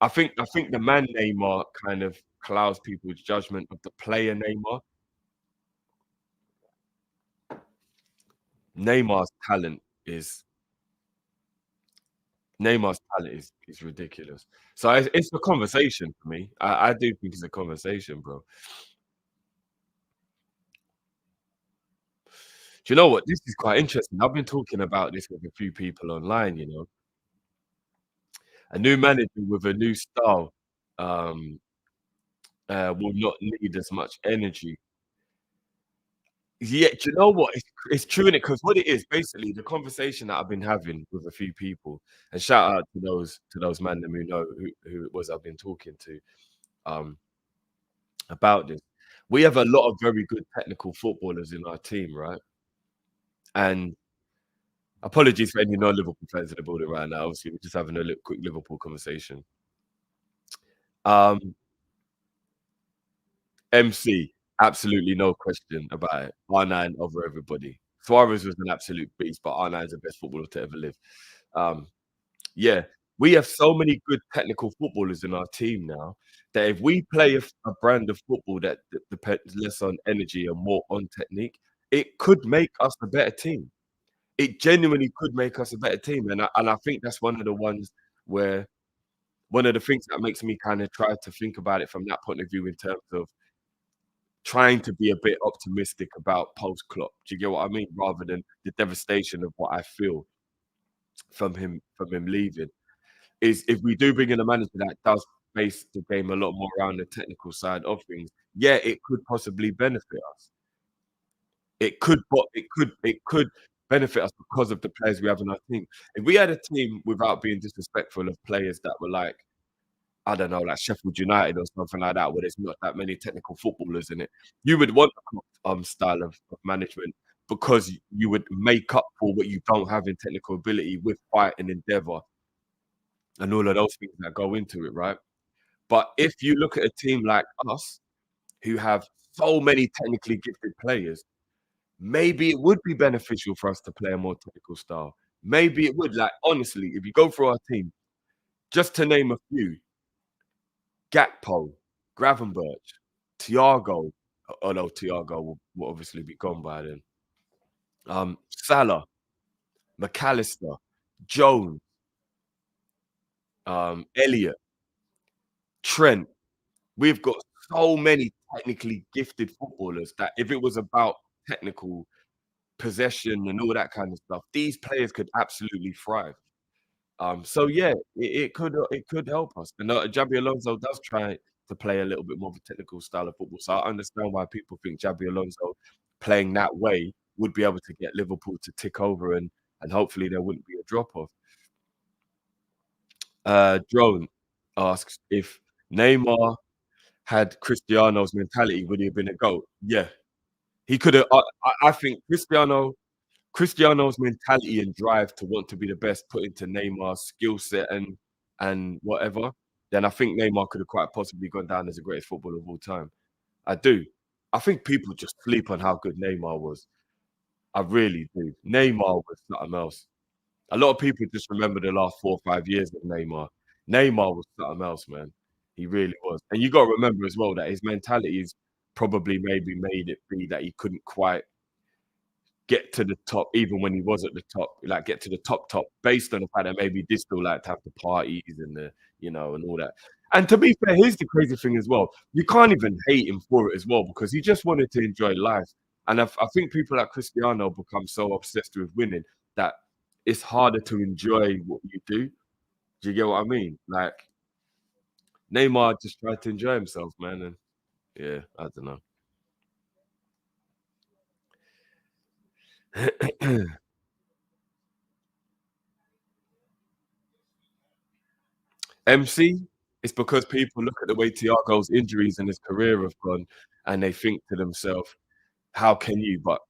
I think the man Neymar kind of clouds people's judgment of the player Neymar. Neymar's talent is Neymar's talent is ridiculous. So it's a conversation for me. I do think it's a conversation, bro. Do you know what? This is quite interesting. I've been talking about this with a few people online, you know. A new manager with a new style will not need as much energy. Yeah, do you know what? It's true in it because what it is basically the conversation that I've been having with a few people, and shout out to those man them who know who it was I've been talking to um about this. We have a lot of very good technical footballers in our team, right? And apologies for any non-Liverpool fans in the building right now. Obviously, we're just having a little quick Liverpool conversation. Um, MC, absolutely no question about it. R9 over everybody. Suarez was an absolute beast, but R9 is the best footballer to ever live. Um, yeah, we have so many good technical footballers in our team now that if we play a brand of football that depends less on energy and more on technique, it could make us a better team. It genuinely could make us a better team, and I think that's one of the ones where one of the things that makes me kind of try to think about it from that point of view in terms of trying to be a bit optimistic about post Klopp. Do you get what I mean? Rather than the devastation of what I feel from him leaving. Is if we do bring in a manager that does base the game a lot more around the technical side of things, yeah, it could possibly benefit us. It could benefit us because of the players we have in our team. If we had a team without being disrespectful of players that were like, I don't know, like Sheffield United or something like that, where there's not that many technical footballers in it, you would want a style of management because you would make up for what you don't have in technical ability with fight and endeavour and all of those things that go into it, right? But if you look at a team like us, who have so many technically gifted players, maybe it would be beneficial for us to play a more technical style. Maybe it would. Like, honestly, if you go through our team, just to name a few, Gakpo, Gravenberch, Thiago, although Thiago will obviously be gone by then. Salah, McAllister, Jones, Elliott, Trent. We've got so many technically gifted footballers that if it was about technical possession and all that kind of stuff, these players could absolutely thrive. So yeah, it could help us. And Jabi Alonso does try to play a little bit more of a technical style of football. So I understand why people think Jabi Alonso playing that way would be able to get Liverpool to tick over and hopefully there wouldn't be a drop off. Drone asks if Neymar had Cristiano's mentality, would he have been a GOAT? Yeah, he could have. I think Cristiano's mentality and drive to want to be the best put into Neymar's skill set and whatever, then I think Neymar could have quite possibly gone down as the greatest footballer of all time. I do. I think people just sleep on how good Neymar was. I really do. Neymar was something else. A lot of people just remember the last 4 or 5 years of Neymar. Neymar was something else, man. He really was. And you got to remember as well that his mentality is probably maybe made it be that he couldn't quite get to the top even when he was at the top, like get to the top based on the fact that maybe he did still like to have the parties and the, you know, and all that. And to be fair, here's the crazy thing as well. You can't even hate him for it as well because he just wanted to enjoy life. And I think people like Cristiano become so obsessed with winning that it's harder to enjoy what you do. Do you get what I mean? Like Neymar just tried to enjoy himself, man. And yeah, I don't know. MC, it's because people look at the way Thiago's injuries and his career have gone, and they think to themselves, "How can you?" But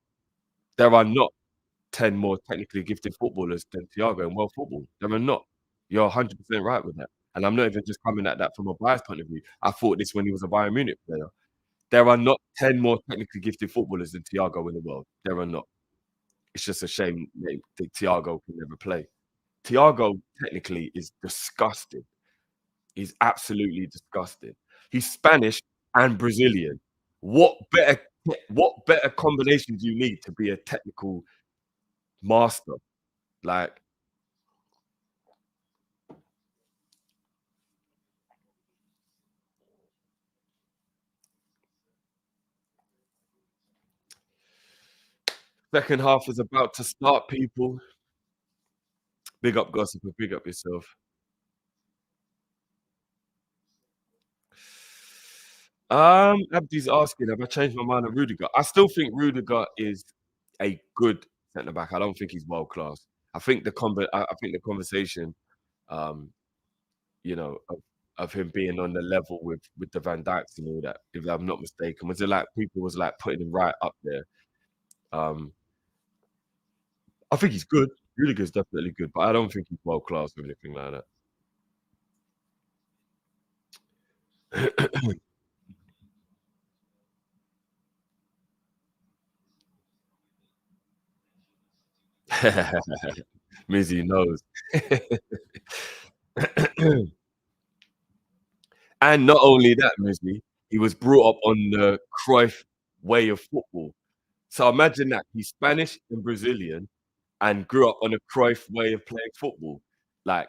there are not 10 more technically gifted footballers than Thiago in world football. There are not. You're 100% right with that. And I'm not even just coming at that from a biased point of view. I thought this when he was a Bayern Munich player. There are not 10 more technically gifted footballers than Thiago in the world. There are not. It's just a shame that Thiago can never play. Thiago technically is disgusting. He's absolutely disgusting. He's Spanish and Brazilian. What better combination do you need to be a technical master? Like, second half is about to start, people. Big up gossiper, big up yourself. Abdi's asking, have I changed my mind on Rudiger? I still think Rudiger is a good centre back. I don't think he's world class. I think the conversation, um, of him being on the level with the Van Dijks and all that, if I'm not mistaken, was it like people was like putting him right up there? Um, I think he's good. Rudiger's definitely good, but I don't think he's world class or anything like that. Mizzy knows. And not only that, Mizzy, he was brought up on the Cruyff way of football. So imagine that he's Spanish and Brazilian and grew up on a Cruyff way of playing football. Like,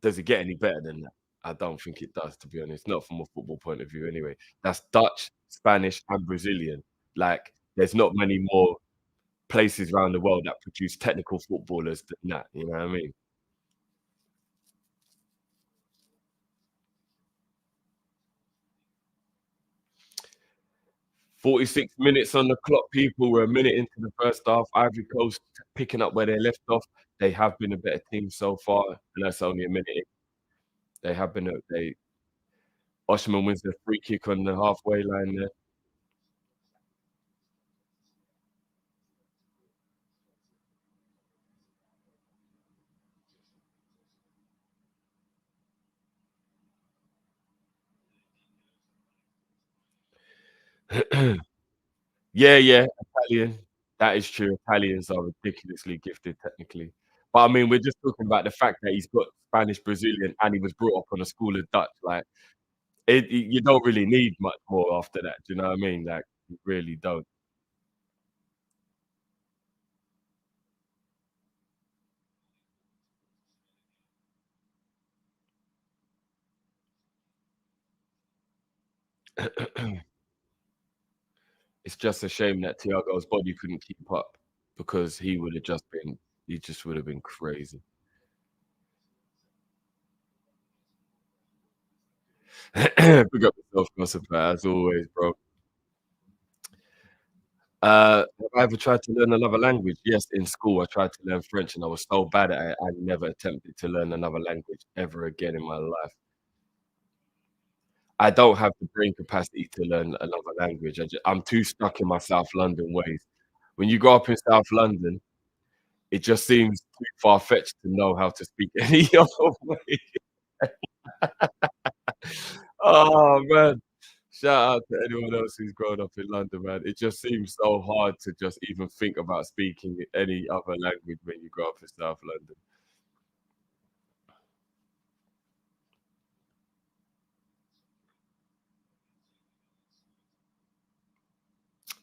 does it get any better than that? I don't think it does, to be honest. Not from a football point of view, anyway. That's Dutch, Spanish, and Brazilian. Like, there's not many more places around the world that produce technical footballers than that. You know what I mean? 46 minutes on the clock, people. We're a minute into the first half. Ivory Coast picking up where they left off. They have been a better team so far, and that's only a minute in. They have been a they Oshman wins the free kick on the halfway line there. Yeah, yeah, Italian. That is true. Italians are ridiculously gifted technically. But I mean, we're just talking about the fact that he's got Spanish, Brazilian, and he was brought up on a school of Dutch. Like, you don't really need much more after that. Do you know what I mean? Like, you really don't. 'It's just a shame that Thiago's body couldn't keep up because he just would have been crazy. Big up yourself, gossip, as always, bro. Have I ever tried to learn another language? Yes, in school, I tried to learn French, and I was so bad at it, I never attempted to learn another language ever again in my life. I don't have the brain capacity to learn another language. I'm too stuck in my South London ways. When you grow up in South London, it just seems too far-fetched to know how to speak any other way. Oh, man. Shout out to anyone else who's grown up in London, man. It just seems so hard to just even think about speaking any other language when you grow up in South London.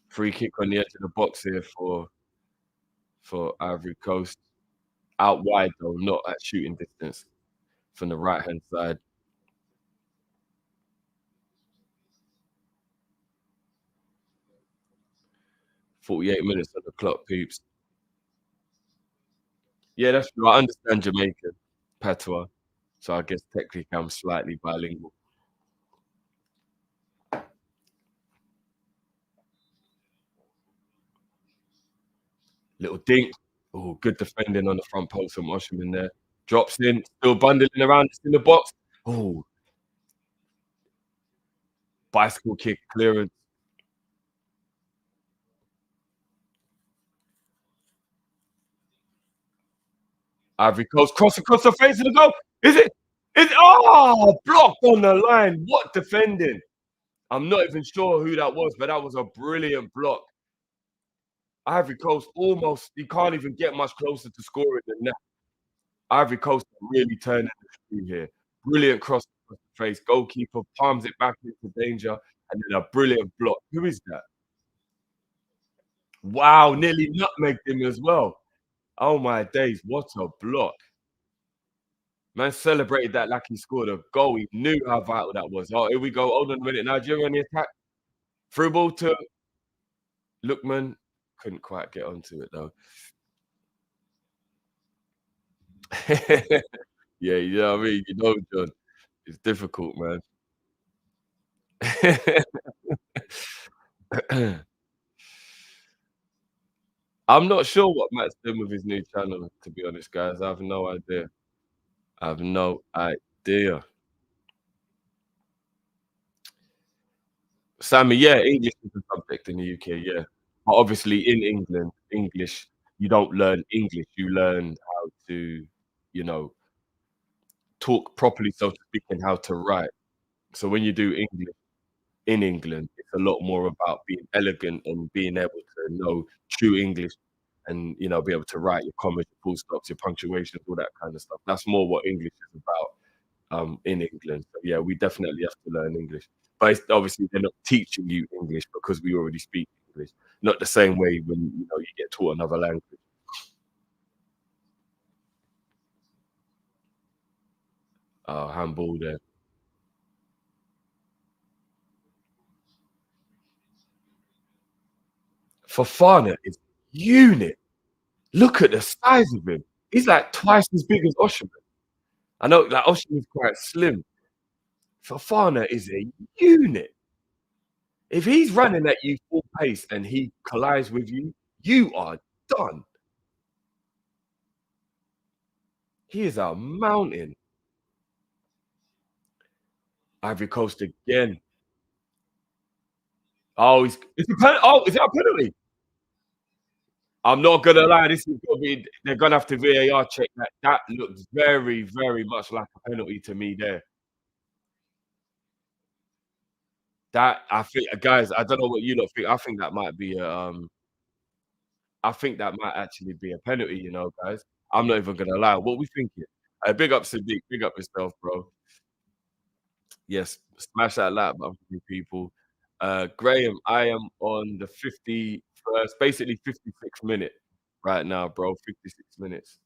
Free kick on the edge of the box here for Ivory Coast. Out wide though, not at shooting distance from the right-hand side. 48 minutes on the clock, peeps. Yeah, that's true. I understand Jamaican patois, so I guess technically I'm slightly bilingual. Little dink. Oh, good defending on the front post from Oshman there. Drops in, still bundling around, it's in the box. Oh, bicycle kick clearance. Ivory Coast cross across the face of the goal. Is it? Blocked on the line. What defending? I'm not even sure who that was, but that was a brilliant block. Ivory Coast almost, you can't even get much closer to scoring than that. Ivory Coast are really turning the screw here. Brilliant cross. face. Goalkeeper palms it back into danger, and then a brilliant block. Who is that? Wow, nearly nutmegged him as well. Oh my days, what a block. Man celebrated that like he scored a goal. He knew how vital that was. Oh, here we go. Hold on a minute. Nigeria on the attack. Through ball to Lookman. Couldn't quite get onto it though. Yeah, you know what I mean? You know, John, it's difficult, man. I'm not sure what Matt's doing with his new channel, to be honest, guys. I have no idea. I have no idea. Sammy, yeah, English is a subject in the UK, yeah. But obviously in England, English, you don't learn English, you learn how to, you know, talk properly, so to speak, and how to write. So when you do English in England, it's a lot more about being elegant and being able to know true English and, you know, be able to write your commas, your full stops, your punctuations, all that kind of stuff. That's more what English is about. In England. So yeah, we definitely have to learn English. But it's obviously they're not teaching you English because we already speak English. Not the same way when you know you get taught another language. Handball there. Fafana is unit. Look at the size of him. He's like twice as big as Osherman. I know like Osherman's quite slim. Fafana is a unit. If he's running at you full pace and he collides with you, you are done. He is a mountain. Ivory Coast again. Oh, it's a is that a penalty? I'm not gonna lie, this is gonna be they're gonna have to VAR check that. That looks very, very much like a penalty to me there. That I think guys, I don't know what you lot think. I think that might be I think that might actually be a penalty, you know, guys. I'm not even gonna lie. What we thinking? Big up Sadiq, big up yourself, bro. Yes, smash that like button for you people. Graham, I am on the 51st, basically 56th minute right now, bro. 56 minutes.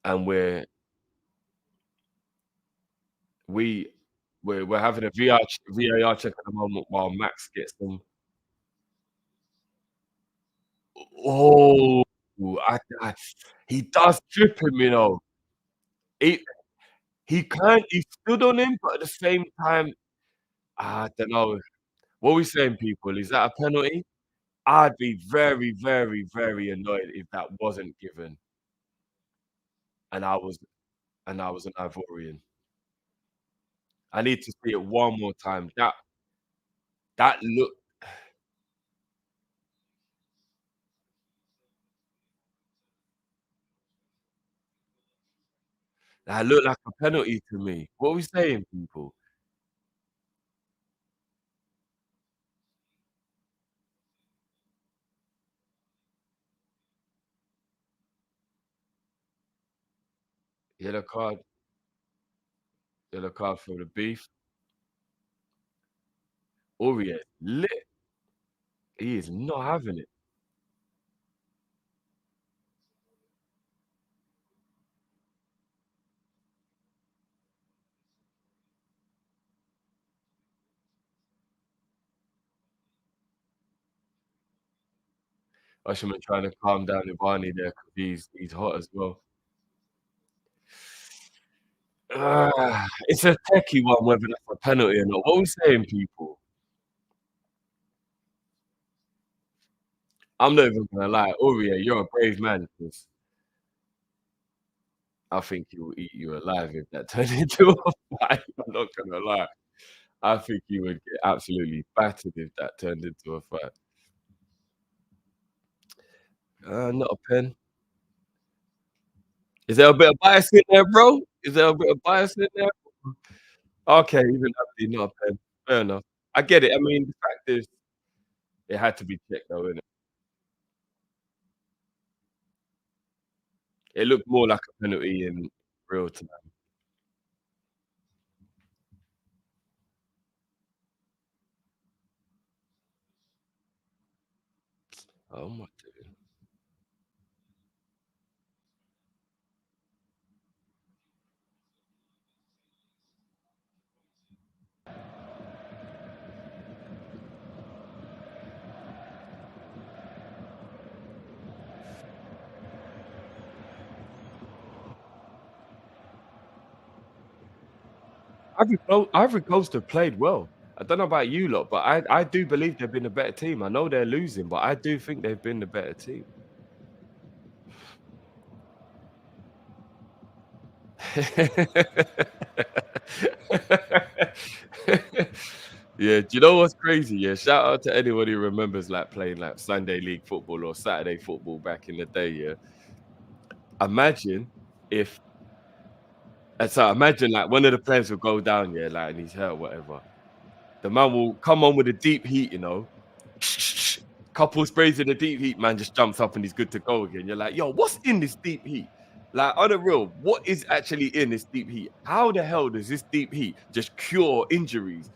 And we we're having a VAR check at the moment while Max gets them. Oh, I he does trip him, you know. He he stood on him, but at the same time, I don't know. What we saying, people? Is that a penalty? I'd be very, very, very annoyed if that wasn't given and I was an Ivorian. I need to see it one more time. That look that looked like a penalty to me. What are we saying, people? Yellow card, yellow card for the beef. Aurier lit. He is not having it. Usherman trying to calm down Ivani there because he's hot as well. It's a techie one whether that's a penalty or not. What are we saying, people? I'm not even gonna lie. Aurier, you're a brave man because I think he will eat you alive if that turned into a fight. I'm not gonna lie. I think you would get absolutely battered if that turned into a fight. Not a pen. Is there a bit of bias in there, bro? Is there a bit of bias in there? Okay, even actually not a pen. Fair enough. I get it. I mean, the fact is, it had to be checked though, innit? It looked more like a penalty in real time. Oh my days. Ivory Coast have played well. I don't know about you lot, but I do believe they've been a better team. I know they're losing, but I do think they've been the better team. Yeah, do you know what's crazy? Yeah, shout out to anyone who remembers like playing like Sunday league football or Saturday football back in the day. Yeah, imagine if so. Imagine like one of the players will go down, yeah, like and he's hurt, or whatever. The man will come on with a deep heat, you know, couple sprays in the deep heat, man just jumps up and he's good to go again. You're like, yo, what's in this deep heat? Like, on the real, what is actually in this deep heat? How the hell does this deep heat just cure injuries?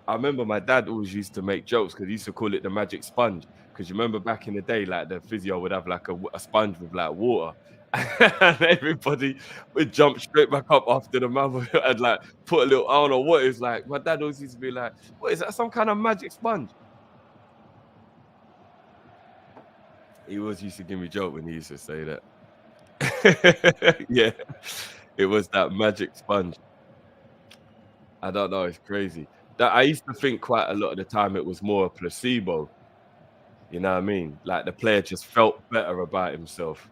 I remember my dad always used to make jokes because he used to call it the magic sponge. Because you remember back in the day, like the physio would have like a sponge with like water, and everybody would jump straight back up after the man and like put a little, I don't know what it's like. My dad always used to be like, "What is that? Some kind of magic sponge?" He always used to give me joke when he used to say that. Yeah, it was that magic sponge. I don't know, it's crazy. That I used to think quite a lot of the time it was more a placebo, you know what I mean? Like the player just felt better about himself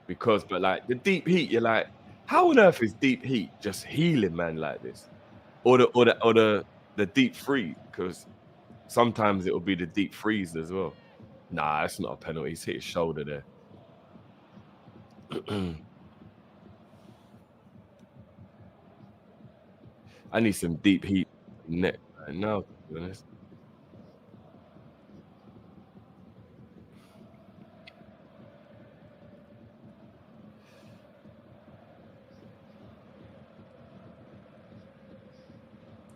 because but like the deep heat, you're like, how on earth is deep heat just healing man like this? Or the deep freeze, because sometimes it will be the deep freeze as well. Nah, it's not a penalty. He's hit his shoulder there. I need some deep heat neck right now, to be honest.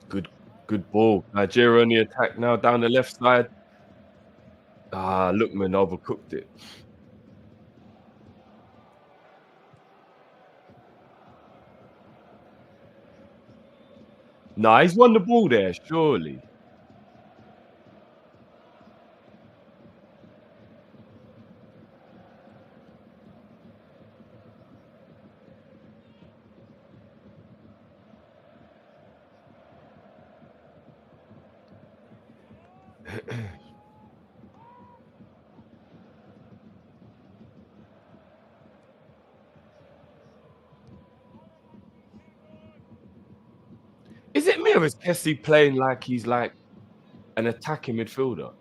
Good good ball. Nigeria on the attack now down the left side. Ah, Lookman overcooked it. Nah, he's won the ball there, surely. Is it me or is Kessie playing like he's like an attacking midfielder?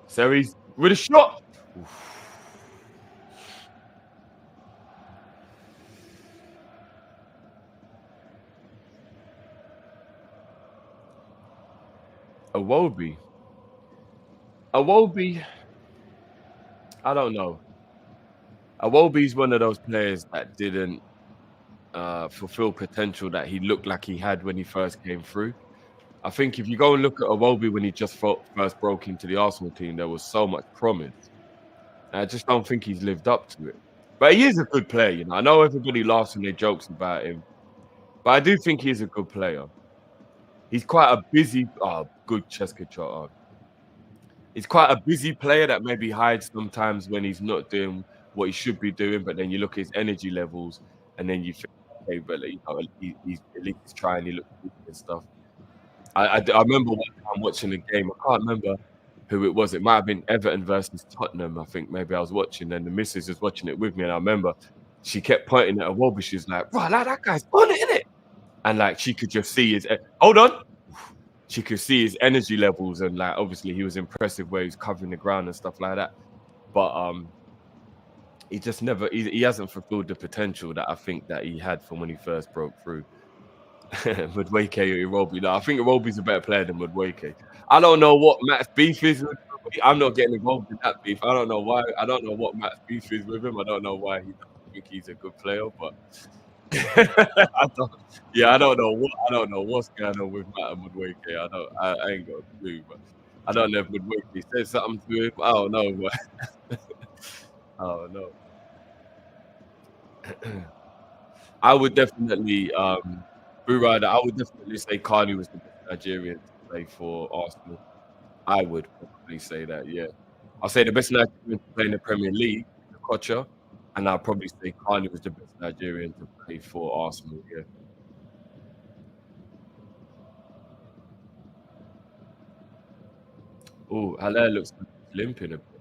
So he's with a shot. Awobi. Awobi, I don't know. Awobi's one of those players that didn't fulfill potential that he looked like he had when he first came through. I think if you go and look at Awobi when he just first broke into the Arsenal team, there was so much promise. And I just don't think he's lived up to it. But he is a good player, you know. I know everybody laughs and they jokes about him, but I do think he's a good player. He's quite a busy, good chest control. He's quite a busy player that maybe hides sometimes when he's not doing what he should be doing. But then you look at his energy levels, and then you think, okay, but like, you know, he's at least he's trying. He looks good and stuff. I remember one time watching a game. I can't remember who it was. It might have been Everton versus Tottenham. I think maybe I was watching, and the missus was watching it with me. And I remember she kept pointing at a wall, but she was like, "Right, like, that guy's on it, innit?" And like she could just see his. Hold on. She could see his energy levels, and like obviously he was impressive where he's covering the ground and stuff like that. But he just never he hasn't fulfilled the potential that I think that he had from when he first broke through. Mudweke or Iwobi. No, I think Iwobi's a better player than Mudweke. I don't know what Matt's beef is. I'm not getting involved in that beef. I don't know why. I don't know what Matt's beef is with him. I don't know why he doesn't think he's a good player, but I don't, yeah, I don't know what's going on with Matt and Mudweke. I ain't got a clue, but I don't know if Mudweke said something to him. I don't know, but I don't know. I would definitely, Boo Rider, I would definitely say Carney was the best Nigerian to play for Arsenal. I would probably say that, yeah. I'll say the best Nigerian to play in the Premier League, Kocha, and I'll probably say Carney was the best Nigerian to play for Arsenal, yeah. Oh, Haller looks like he's limping a bit.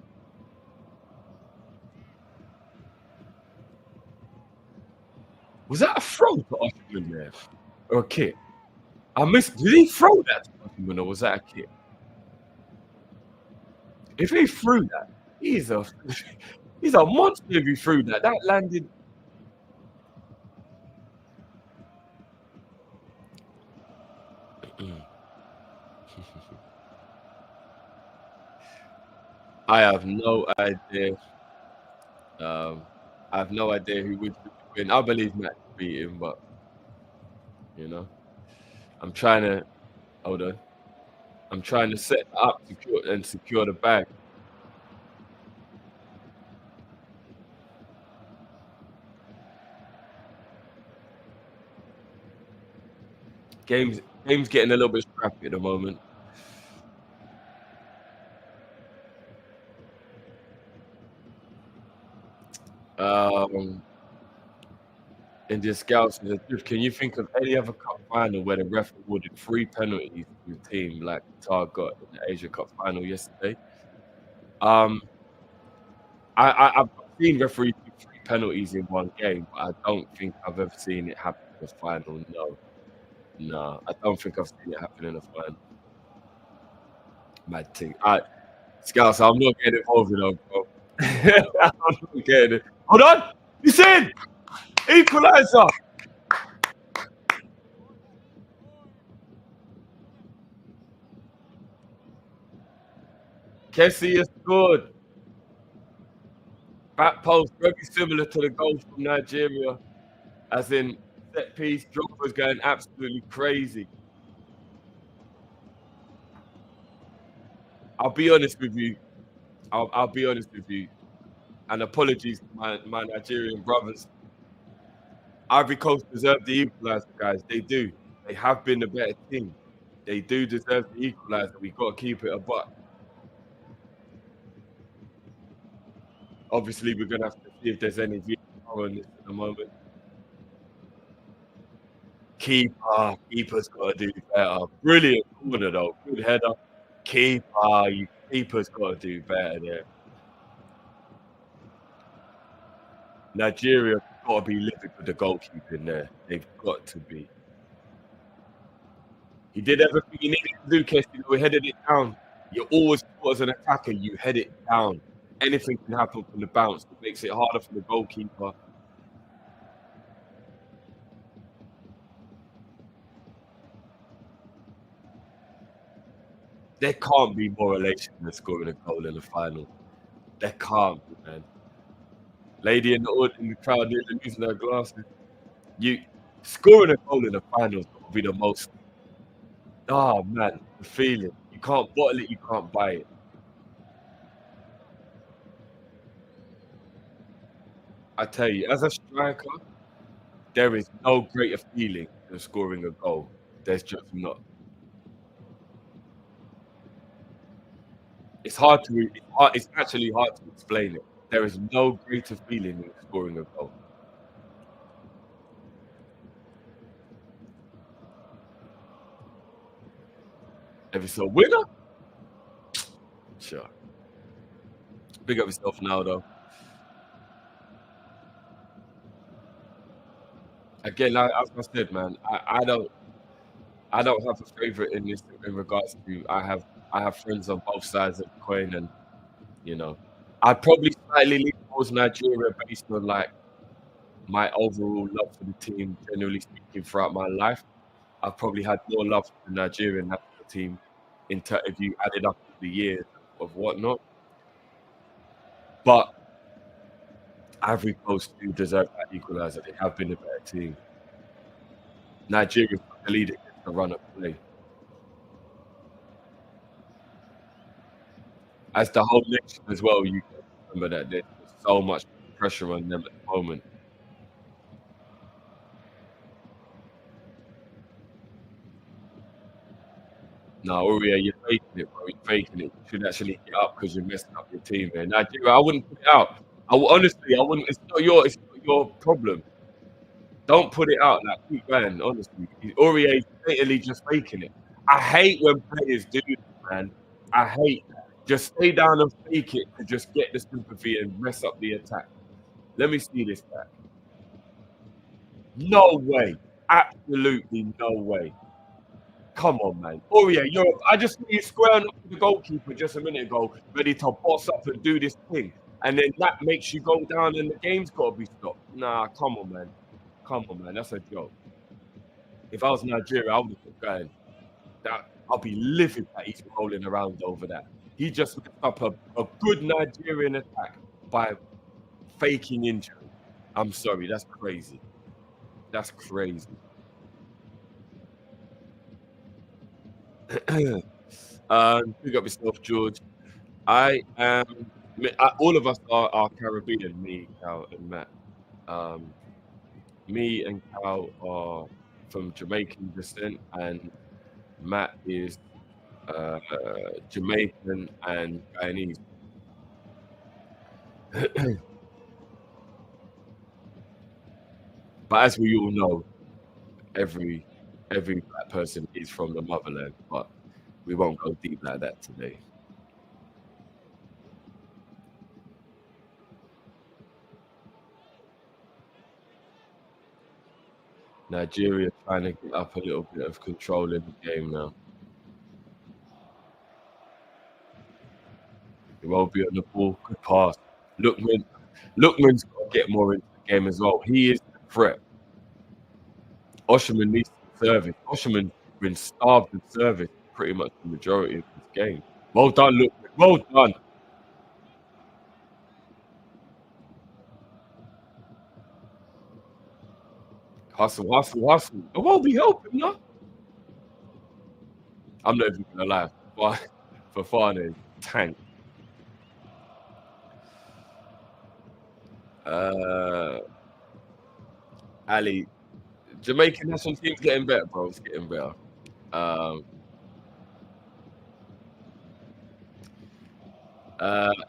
Was that a throw to Osimhen there? Or a kick? I missed. Did he throw that to Osimhen or was that a kick? If he threw that, he's a he's a monster if he threw that. That landed. I have no idea. Um, I have no idea who would win. I believe Matt could beat him, but you know, I'm trying to hold on. I'm trying to set up secure the bag. Games game's getting a little bit scrappy at the moment. Um, in the scouts, can you think of any other cup final where the ref awarded 3 penalties to a team like Qatar got in the Asia Cup final yesterday? Um, I've seen referees give 3 penalties in one game, but I don't think I've ever seen it happen in a final. No, no, I don't think I've seen it happen in a final. Mad thing. Scouts, I'm not getting involved in it, bro. I'm not getting it. Hold on, he's in equalizer. Kessie has scored. Back post, very similar to the goal from Nigeria, as in set piece. Drogba's going absolutely crazy. I'll be honest with you. I'll be honest with you. And apologies to my Nigerian brothers. Ivory Coast deserve the equaliser, guys. They do. They have been the better team. They do deserve the equaliser. We've got to keep it a buck. Obviously, we're gonna have to see if there's any VAR on this at the moment. Keeper's got to do better. Brilliant corner though. Good header. Keeper's got to do better there. Nigeria got to be livid with the goalkeeping there. They've got to be. He did everything he needed to do, Kessie. He headed it down. You always thought as an attacker, you head it down. Anything can happen from the bounce. It makes it harder for the goalkeeper. There can't be more elation than scoring a goal in the final. There can't be, man. Lady in the crowd nearly losing her glasses. You scoring a goal in the finals would be the most. Oh man, the feeling. You can't bottle it. You can't buy it. I tell you, as a striker, there is no greater feeling than scoring a goal. There's just not. It's hard to. It's actually hard to explain it. There is no greater feeling than scoring a goal. If it's a winner, sure. Big up yourself now, though. Again, as I said, man, I don't have a favorite in this in regards to. I have friends on both sides of the coin, and you know, I'd probably slightly lean towards Nigeria based on like my overall love for the team, generally speaking, throughout my life. I've probably had more love for the Nigerian national team if you added up the years. of whatnot. But Ivory Coast do deserve that equaliser. They have been a better team. Nigeria took the lead against the run of play. As the whole nation as well, you got to remember that there's so much pressure on them at the moment. No, Aurier, you're faking it, bro. You're faking it. You should actually get up because you're messing up your team, man. Nigeria, I wouldn't put it out. Honestly, I wouldn't. It's not your problem. Don't put it out. Like, keep going. Honestly, Aurier is blatantly just faking it. I hate when players do this, man. I hate that. Just stay down and fake it to just get the sympathy and mess up the attack. Let me see this back. No way. Absolutely no way. Come on, man. Aurier, I just saw you squaring up to the goalkeeper just a minute ago, ready to boss up and do this thing. And then that makes you go down and the game's got to be stopped. Nah, come on, man. Come on, man. That's a joke. If I was Nigeria, I would have kept going. I'll be livid that he's rolling around over that. He just messed up a good Nigerian attack by faking injury. I'm sorry, that's crazy. That's crazy. Big up yourself, George. I am. All of us are Caribbean. Me, Cal, and Matt. Um, Me and Cal are from Jamaican descent, and Matt is uh, Jamaican and Guyanese. But as we all know, every every black person is from the motherland. But we won't go deep like that today. Nigeria trying to get up a little bit of control in the game now. He won't be on the ball. Good pass. Lookman, Lookman's got to get more into the game as well. He is the threat. Osherman needs some service. Osherman's been starved of service pretty much the majority of this game. Well done, Lookman. Well done. Hustle, hustle, hustle. It won't be helping, no? I'm not even gonna lie. For Fane, tank. Uh, Ali, Jamaican national team's getting better, bro. It's getting better. Um,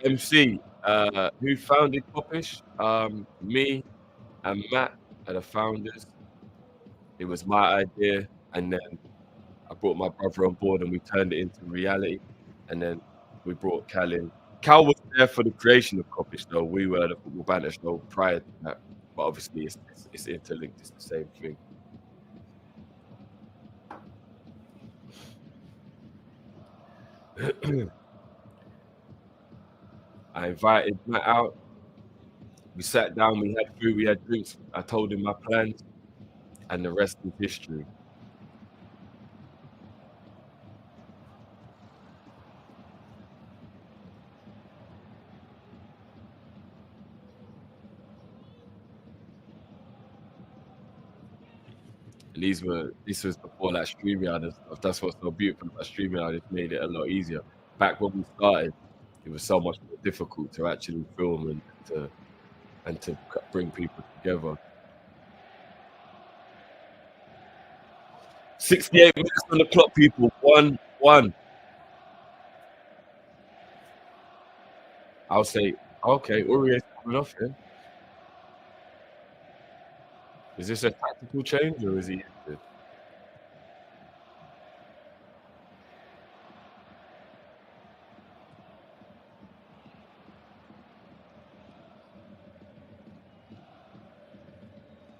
MC, who founded KOP-ISH? Me and Matt are the founders. It was my idea, and then I brought my brother on board, and we turned it into reality. And then we brought Cal in. Cal was there for the creation of KOP-ISH, though. We were the football banter show prior to that, but obviously it's interlinked. It's the same thing. I invited Matt out. We sat down, we had food, we had drinks. I told him my plans, and the rest is history. And this was before like StreamYard and stuff. That's what's so beautiful about StreamYard. It's made it a lot easier. Back when we started, it was so much more difficult to actually film and to bring people together. 68 minutes on the clock, people. 1-1. I'll say, okay, Aurier's coming off here. Is this a tactical change or is he injured?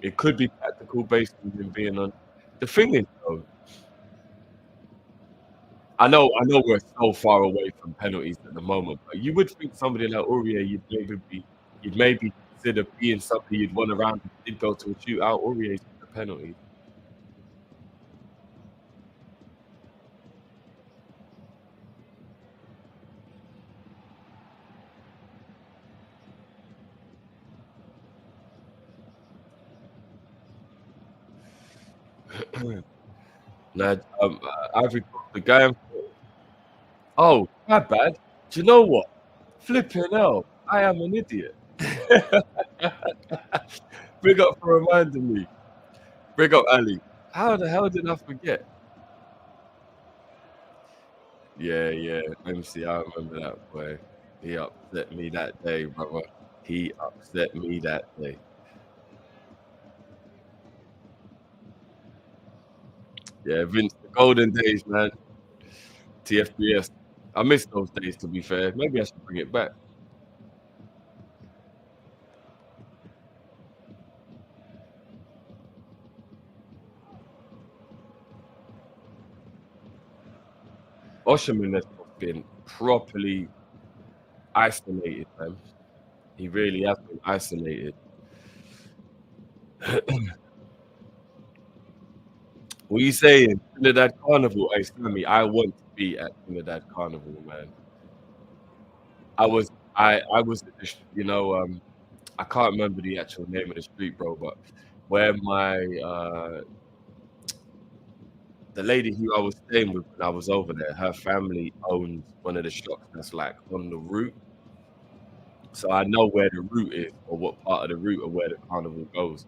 It could be tactical based on him being on. The thing is, though, I know we're so far away from penalties at the moment, but you would think somebody like Aurier, you'd maybe consider being somebody you'd want around if you did go to a shootout. Aurier's the penalty. Now, Ivory Coast, the guy. Oh, my bad. Do you know what? Flipping hell, I am an idiot. Big up for reminding me. Big up Ali. How the hell did I forget? Yeah, yeah. MC, I remember that boy. He upset me that day, brother. He upset me that day. Yeah, Vince, the golden days, man. TFBS. I miss those days, to be fair. Maybe I should bring it back. Osherman has been properly isolated, man. He really has been isolated. What are you saying? Trinidad Carnival. Hey, Sammy, I want to be at Trinidad Carnival, man. I was at the I can't remember the actual name of the street, bro, but where the lady who I was staying with when I was over there, her family owns one of the shops that's like on the route. So I know where the route is or what part of the route or where the carnival goes.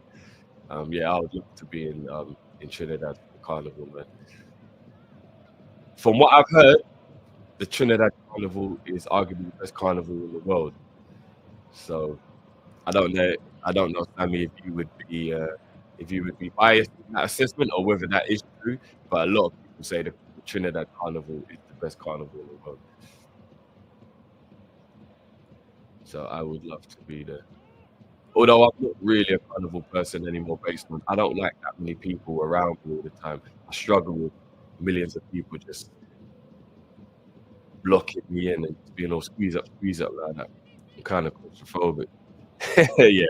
Yeah, I would love to be in Trinidad for the carnival, man. From what I've heard, the Trinidad Carnival is arguably the best carnival in the world. So I don't know. I don't know, Sammy, if you would be biased in that assessment or whether that is true. But a lot of people say the Trinidad Carnival is the best carnival in the world. So I would love to be there. Although I'm not really a carnival person anymore, based on I don't like that many people around me all the time. I struggle with millions of people just blocking me in and being all squeeze up like that. I'm kind of claustrophobic. Yeah.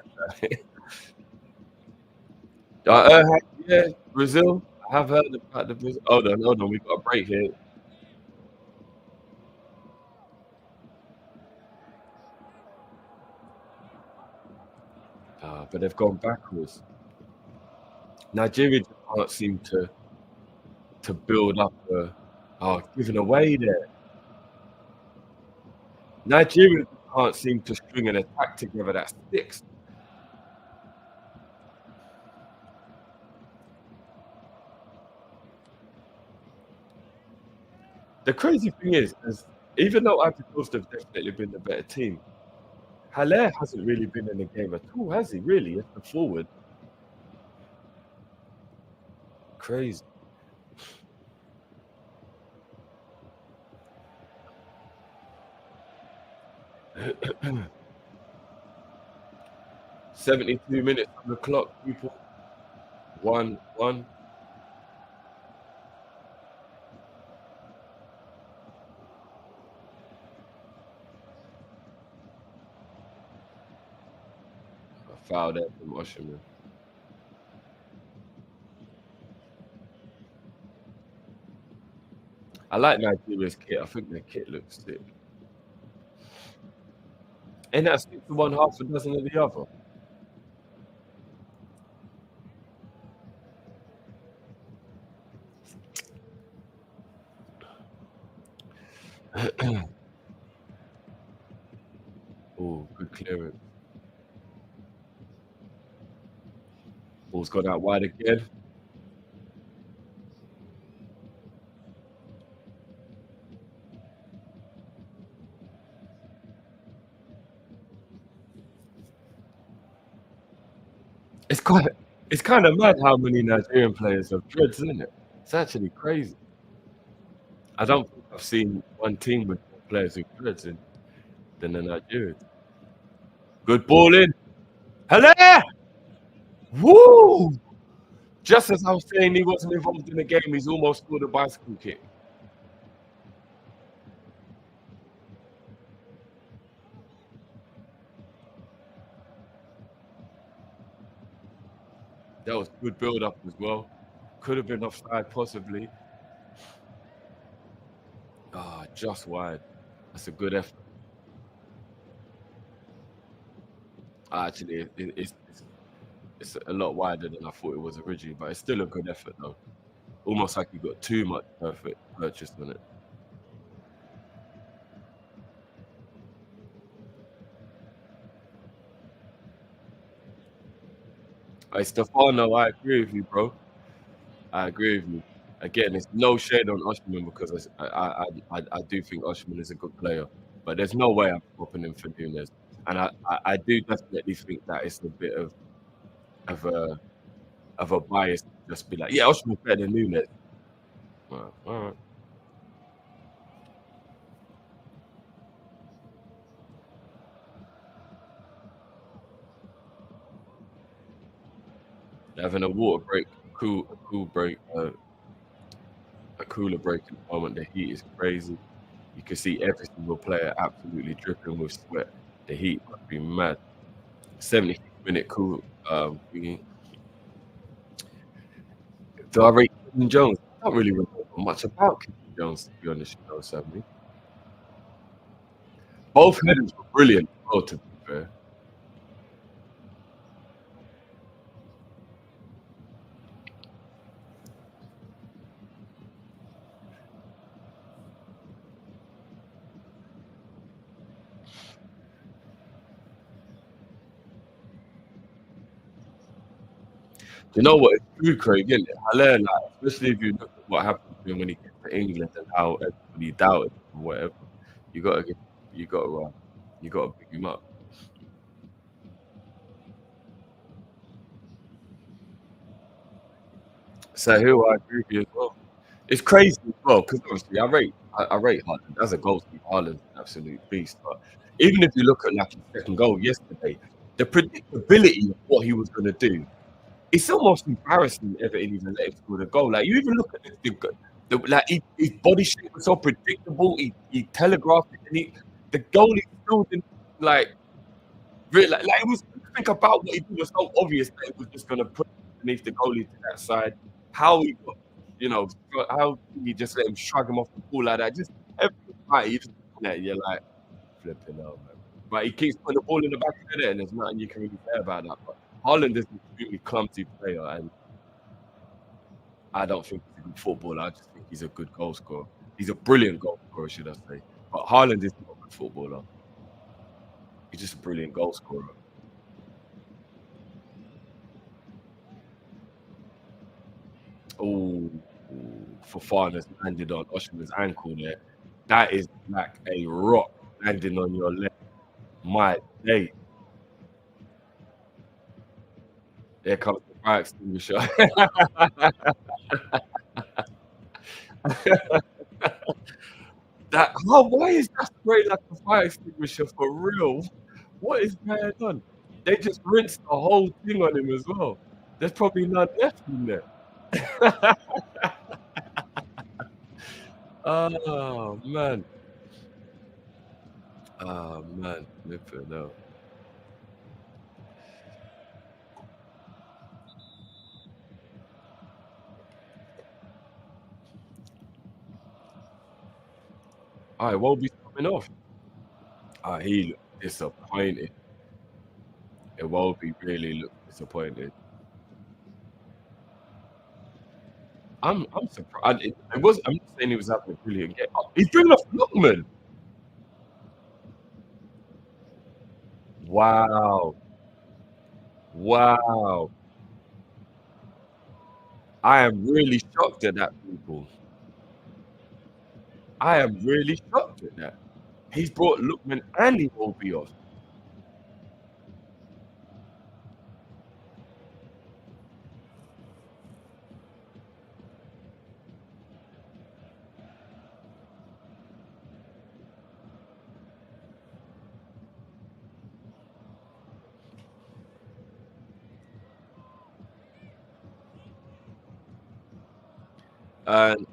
Yeah, Brazil. I have heard about the Brazil. Hold on, we got a break here. But they've gone backwards. Nigeria just can't seem to build up giving away there. Nigeria can't seem to string an attack together that sticks. The crazy thing is even though Ivory Coast have definitely been the better team, Haller hasn't really been in the game at all, has he? Really, as the forward. Crazy. 72 minutes on the clock, people. 1-1. A foul there from Osherman. I like Nigeria's kit. I think their kit looks sick. Ain't that 6 to 1, half a dozen of the other? Oh, good clearance. Ball's gone out wide again. It's quite it's kind of mad how many Nigerian players have dreads, isn't it? It's actually crazy. I don't think I've seen one team with more players with dreads than the Nigerians. Good ball in. Hello! Woo! Just as I was saying he wasn't involved in the game, he's almost scored a bicycle kick. That was good build up as well. Could have been offside possibly. Just wide. That's a good effort. Actually, it's it's a lot wider than I thought it was originally, but it's still a good effort though. Almost like you got too much perfect purchase on it. Hey, Stefano, I agree with you, bro. I agree with you. Again, it's no shade on Oshman because I do think Oshman is a good player, but there's no way I'm swapping him for Nunes. And I do definitely think that it's a bit of a of a bias to just be like, yeah, Oshman's better than Nunes. Well, all right. Having a water break, a cool break, a cooler break at the moment. The heat is crazy. You can see every single player absolutely dripping with sweat. The heat must be mad. 76-minute cool thingy. Do I rate Kevin Jones? I don't really remember much about Kevin Jones, to be honest, sadly. Both headers were brilliant, well, to be fair. You know what? It's true, Craig, isn't it? I learned that, especially if you look at what happened to him when he came to England and how everybody doubted him or whatever. You gotta give, you gotta, you gotta pick him up. So who I agree with you as well. It's crazy as well because obviously I rate Haaland as a goalkeeper. Haaland's an absolute beast. But even if you look at like his second goal yesterday, the predictability of what he was going to do, it's almost embarrassing Everton even let him score the goal. Like you even look at like his body shape was so predictable. He telegraphed it, and the goalie still didn't like like it was think about what he did was so obvious that it was just going to put underneath the goalie to that side. How he got, you know, how he just let him shrug him off the ball like that. Just everything right. You just looking at it, you're like flipping out, man. But he keeps putting the ball in the back of the net, and there's nothing you can really say about that. But Haaland is an extremely clumsy player, and I don't think he's a good footballer. I just think he's a good goal scorer. He's a brilliant goal scorer, should I say? But Haaland is not a good footballer. He's just a brilliant goal scorer. Oh, Fofana's landed on Osimhen's ankle there. That is like a rock landing on your leg. My day. There comes the fire extinguisher. Why is that sprayed like a fire extinguisher for real? What is going on? They just rinsed the whole thing on him as well. There's probably none left in there. Oh, man. Oh, man. Flipping hell. Iwobi's coming off. He looked disappointed. Iwobi really looked disappointed. I'm surprised. I'm not saying he was having a brilliant game. He's bringing off Lookman. Wow. Wow. I am really shocked at that, people. I am really shocked at that. He's brought Lookman and Iwobi off.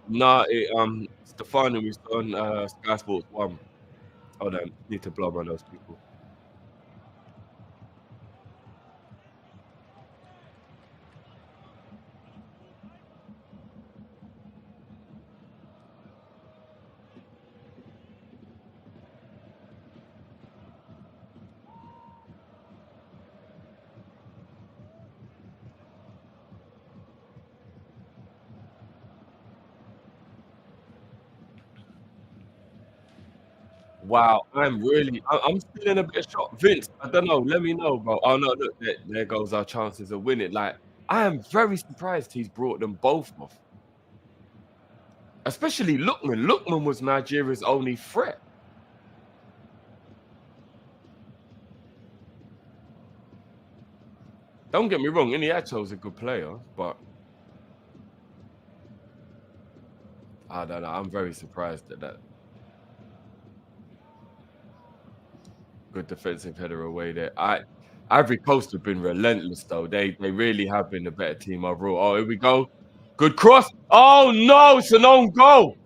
No, Stefano was on Sky Sports 1. Hold on, need to blow my nose, people. Wow, I'm still in a bit of shock. Vince, I don't know, let me know, bro. Oh, no, look, there goes our chances of winning. Like, I am very surprised he's brought them both off, especially Lookman. Lookman was Nigeria's only threat. Don't get me wrong, Iniacho's a good player, but I don't know. I'm very surprised at that. Good defensive header away there. Ivory Coast have been relentless though. They really have been the better team overall. Oh, here we go. Good cross. Oh no, it's an own goal.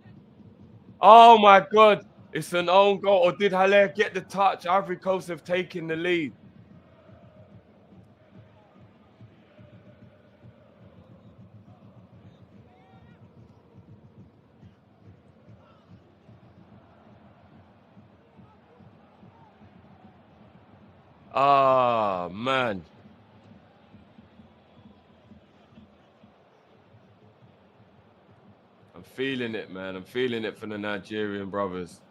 Oh my god, it's an own goal. Or did Haller get the touch? Ivory Coast have taken the lead. Ah man. I'm feeling it, man. I'm feeling it for the Nigerian brothers.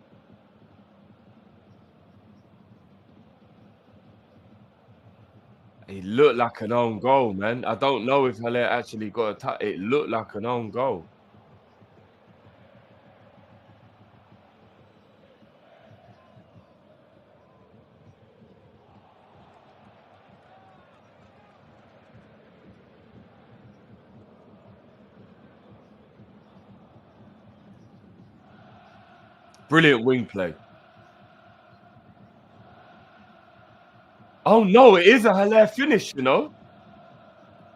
It looked like an own goal, man. I don't know if Haller actually got a touch. It looked like an own goal. Brilliant wing play. Oh no, it is a Haller finish, you know.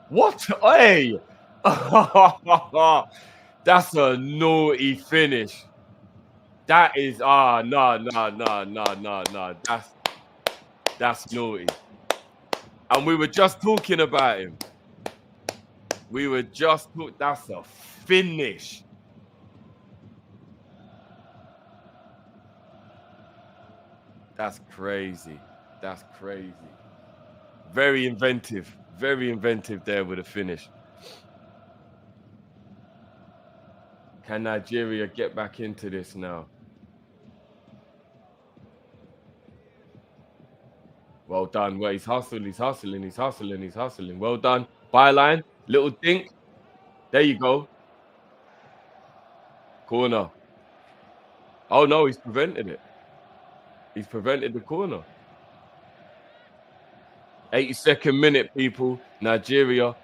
What? Hey! That's a naughty finish. That is no, no, no, no, no, no. That's naughty. And we were just talking about him. We were just talking. That's a finish. That's crazy. That's crazy. Very inventive. Very inventive there with a finish. Can Nigeria get back into this now? Well done. Well, he's hustling, he's hustling, he's hustling, he's hustling. Well done. Byline, little dink. There you go. Corner. Oh no, he's prevented it. He's prevented the corner. 82nd minute, people. Nigeria,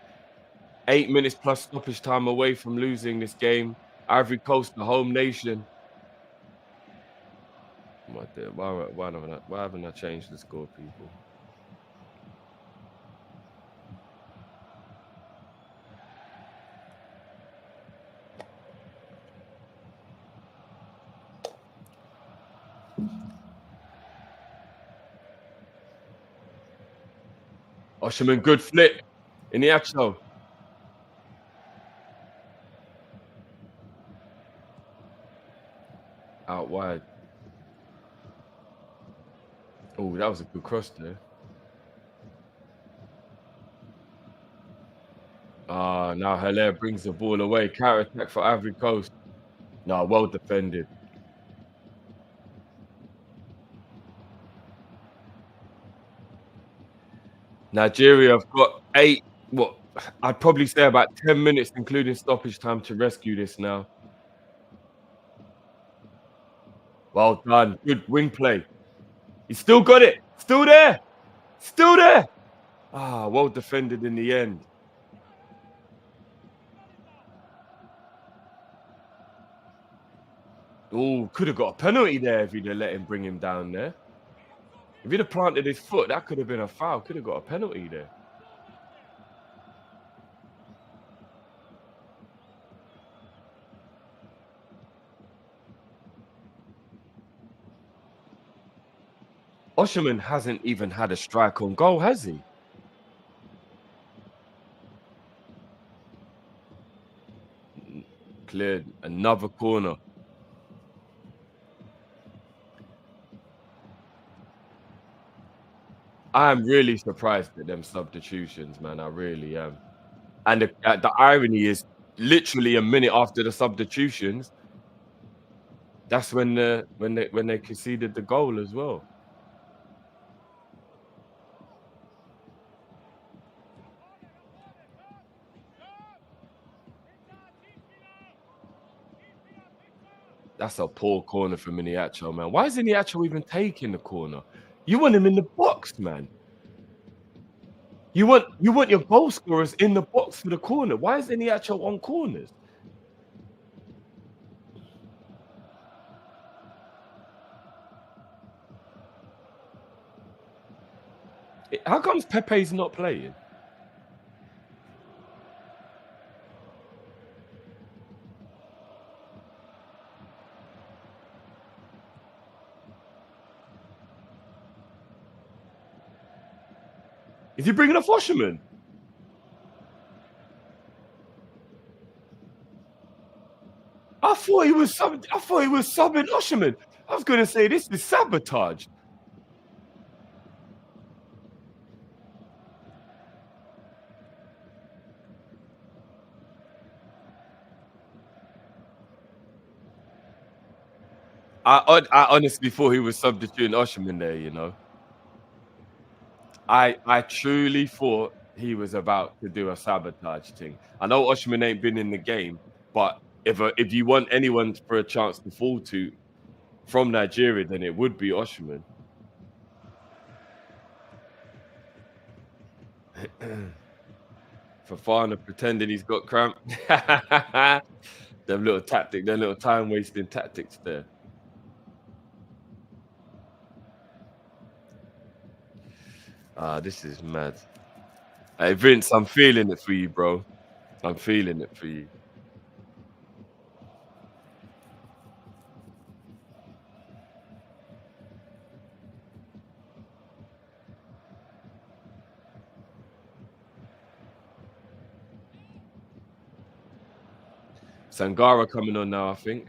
8 minutes plus stoppage time away from losing this game. Ivory Coast, the home nation. Why haven't I changed the score, people? Osherman, good flip in the actual. Out wide. Oh, that was a good cross there. Now Haller brings the ball away. Counter attack for Ivory Coast. No, well defended. Nigeria have got I'd probably say about 10 minutes, including stoppage time, to rescue this now. Well done. Good wing play. He's still got it. Still there. Still there. Well defended in the end. Oh, could have got a penalty there if he'd have let him bring him down there. If he'd have planted his foot, that could have been a foul. Could have got a penalty there. Osherman hasn't even had a strike on goal, has he? Cleared another corner. I am really surprised at them substitutions, man. I really am. And the irony is, literally a minute after the substitutions, That's when they conceded the goal as well. That's a poor corner from Iniacho, man. Why is Iniacho even taking the corner? You want him in the box, man. You want your goal scorers in the box for the corner. Why is Iniacho on corners? How comes Pepe's not playing? Is he bringing a Fosherman? I thought he was subbing Osherman. I was gonna say this is sabotage. I honestly thought he was substituting Osherman there, you know. I truly thought he was about to do a sabotage thing. I know Osherman ain't been in the game, but if you want anyone for a chance to fall to from Nigeria, then it would be Osherman. Fafana pretending he's got cramp. Them little time wasting tactics there. Ah, this is mad. Hey Vince, I'm feeling it for you, bro. I'm feeling it for you. Sangara coming on now, I think.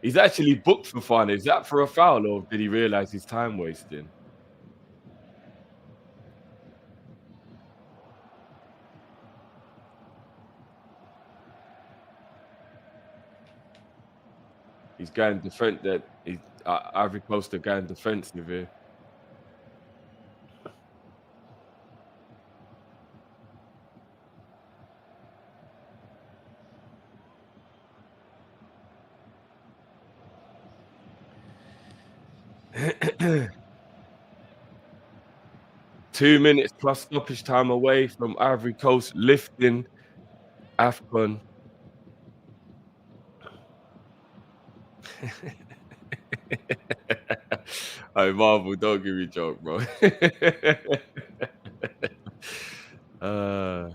He's actually booked for fun. Is that for a foul or did he realise his time wasting? He's going defend that he's Ivory Coast are going defensive here. 2 minutes plus stoppage time away from Ivory Coast lifting Afcon. Oh, Marvel, don't give me a joke, bro. uh,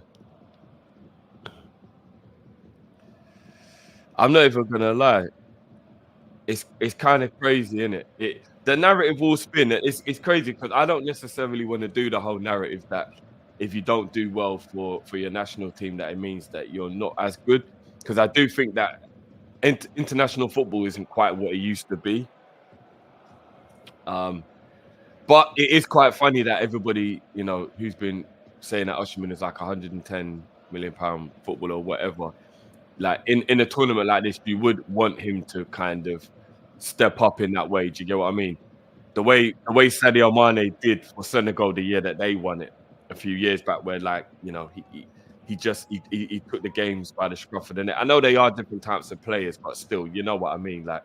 I'm not even gonna lie. It's kind of crazy, isn't it? The narrative will spin. It's crazy because I don't necessarily want to do the whole narrative that if you don't do well for your national team, that it means that you're not as good. Because I do think that international football isn't quite what it used to be. Um, but it is quite funny that everybody, you know, who's been saying that Osimhen is like 110 million pound footballer or whatever, like in a tournament like this, you would want him to kind of step up in that way. Do you get what I mean? The way Sadio Mane did for Senegal the year that they won it a few years back, where like you know he took the games by the scruff of the neck. I know they are different types of players, but still, you know what I mean. Like,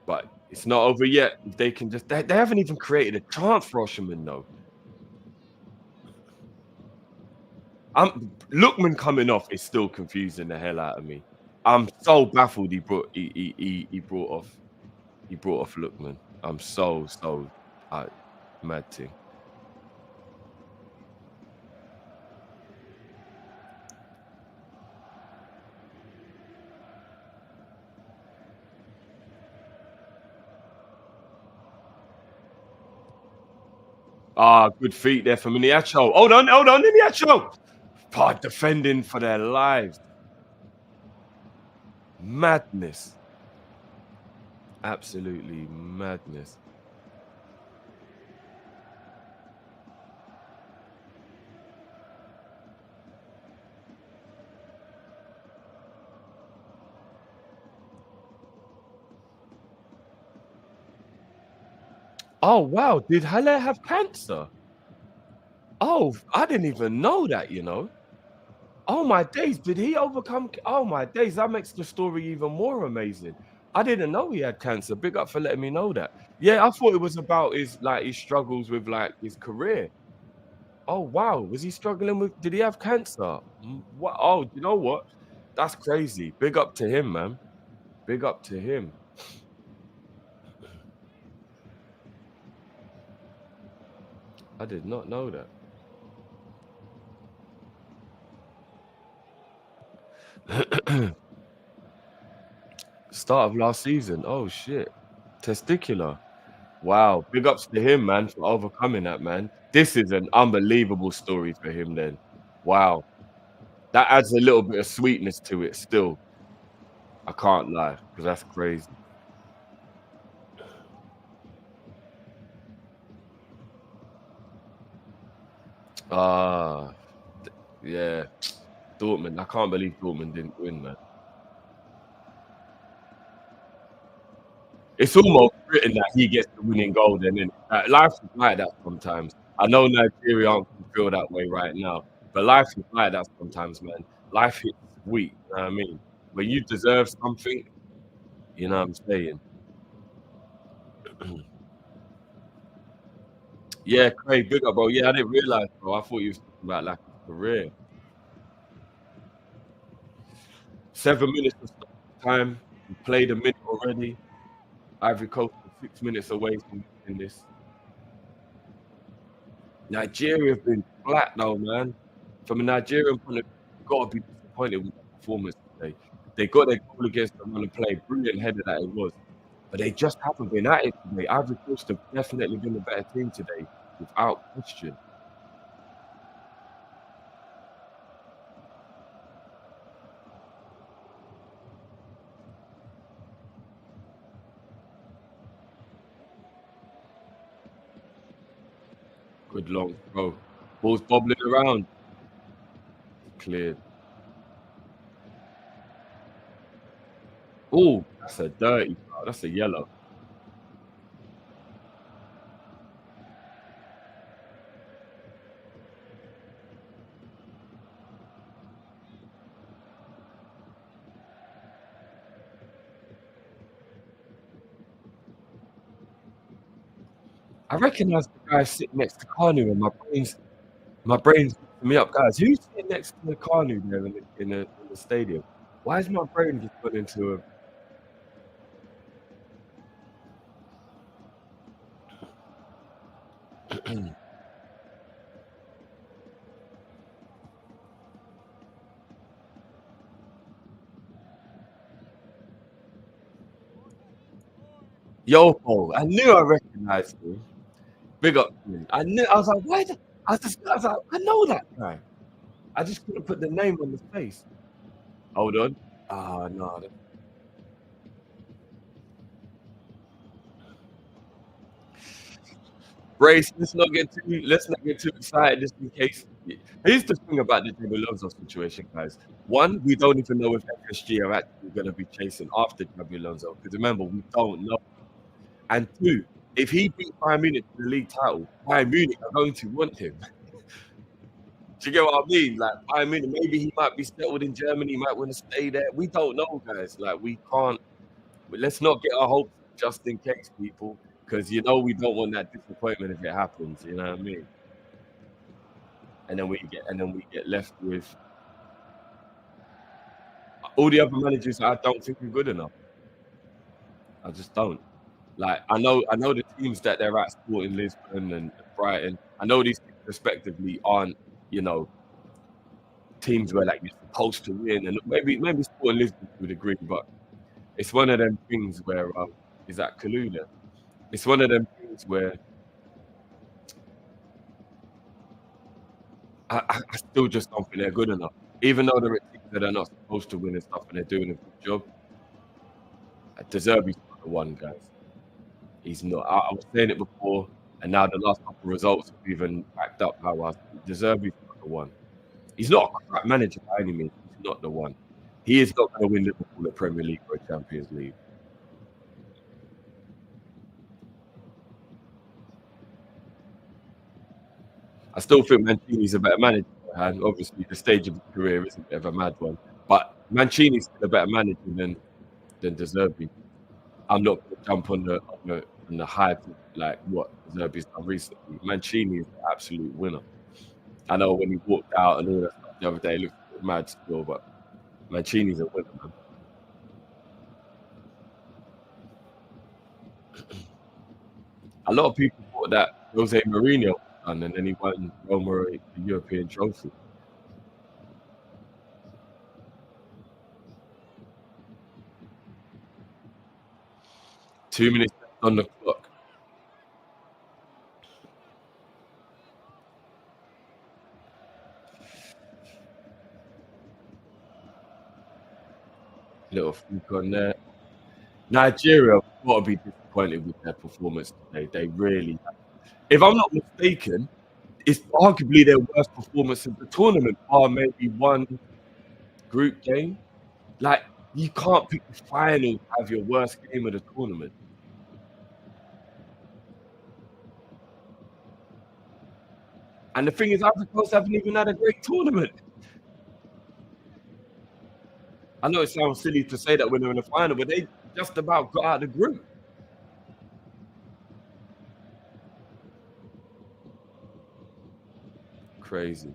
but it's not over yet. If they can just they haven't even created a chance for Osherman though. I'm Lookman coming off is still confusing the hell out of me. I'm so baffled he brought off Lookman. I'm so uh, mad thing. Ah, good feet there from Iniacho. Hold on, Iniacho. Defending for their lives. Madness. Absolutely madness. Oh, wow. Did Halle have cancer? Oh, I didn't even know that, you know? Oh my days, did he overcome oh my days, that makes the story even more amazing. I didn't know he had cancer. Big up for letting me know that. Yeah, I thought it was about his like his struggles with like his career. Oh wow, was he struggling with did he have cancer? What oh, you know what? That's crazy. Big up to him, man. Big up to him. I did not know that. Start of last season. Oh shit. Testicular. Wow, big ups to him, man, for overcoming that, man. This is an unbelievable story for him then. Wow. That adds a little bit of sweetness to it still. I can't lie, because that's crazy. Ah, yeah. Dortmund. I can't believe Dortmund didn't win, man. It's almost written that he gets the winning goal then, innit? Like, life is like that sometimes. I know Nigeria aren't gonna feel that way right now, but life is like that sometimes, man. Life hits sweet, you know what I mean? When you deserve something, you know what I'm saying? Yeah, Craig, big up, bro. Yeah, I didn't realize, bro. I thought you was talking about like his career. 7 minutes of stoppage time. We played a minute already. Ivory Coast is 6 minutes away from winning this. Nigeria have been flat though, man. From a Nigerian point of view, you've got to be disappointed with the performance today. They got their goal against the run and play. Brilliant header that it was. But they just haven't been at it today. Ivory Coast have definitely been a better team today, without question. Good long throw. Ball's bobbling around. Cleared. Oh, that's a dirty foul. That's a yellow. I recognise the guy sitting next to Kanu, and my brain's messing me up. Guys, who's sitting next to the Kanu there in the stadium? Why is my brain just gone into a Yopo? I knew I recognised him. Big up to him. I knew. I was like, why? I was like, I know that guy. I just couldn't put the name on the face. Hold on. Ah, no. Brace, let's not get too excited just in case. Here's the thing about the Jimmy Alonso situation, guys. One, we don't even know if FSG are actually gonna be chasing after Jimmy Alonso, because remember, we don't know. And two, if he beat Bayern Munich to the league title, Bayern Munich are going to want him. Do you get what I mean? Like Bayern Munich, maybe he might be settled in Germany, he might want to stay there. We don't know, guys. Like we can't. Let's not get our hopes up just in case, people, because you know we don't want that disappointment if it happens. You know what I mean? And then we get left with all the other managers I don't think are good enough. I just don't. Like I know the teams that they're at, Sporting Lisbon and Brighton. I know these teams respectively aren't, you know, teams where like you're supposed to win, and maybe Sporting Lisbon would agree, but it's one of them things where is that Kaluda? It's one of them things where I still just don't think they're good enough. Even though they're at teams that are not supposed to win and stuff, and they're doing a good job. Deserby's not the one, guys. He's not. I was saying it before, and now the last couple of results have even backed up how I Deserby's not the one. He's not a crap manager by any means. He's not the one. He is not going to win Liverpool a Premier League, or a Champions League. I still think Mancini's a better manager, and obviously the stage of his career is a bit of a mad one. But Mancini's still a better manager than De Zerbi. I'm not gonna jump on the hype of like what De Zerbi's done recently. Mancini is the absolute winner. I know when he walked out and all that stuff the other day, it looked a bit mad still, but Mancini's a winner, man. A lot of people thought that Jose Mourinho was done, and then he won Roma the European trophy. 2 minutes left on the clock. Little fluke on there. Nigeria have got to be disappointed with their performance today. They really have. If I'm not mistaken, it's arguably their worst performance of the tournament, bar maybe one group game. Like, you can't pick the final to have your worst game of the tournament. And the thing is, Ivory Coast haven't even had a great tournament. I know it sounds silly to say that when they're in the final, but they just about got out of the group. Crazy.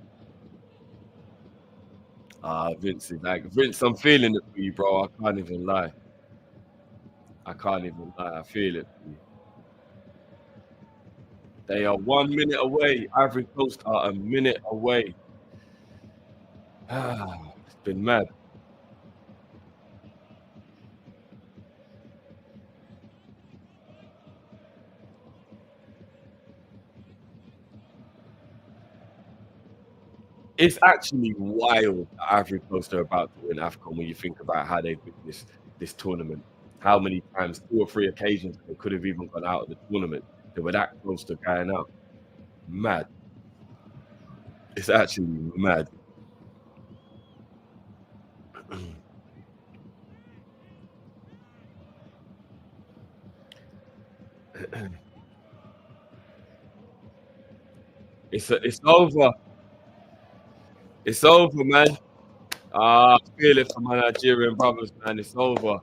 Vince is like, Vince, I'm feeling it for you, bro. I can't even lie. I can't even lie. I feel it for you. They are 1 minute away. Ivory Coast are a minute away. It's been mad. It's actually wild that Ivory Coast are about to win Afcon when you think about how they've been this tournament. How many times, 2 or 3 occasions, they could have even gone out of the tournament. They were that close to going out. Mad. It's actually mad. It's over. It's over, man. I feel it for my Nigerian brothers, man. It's over.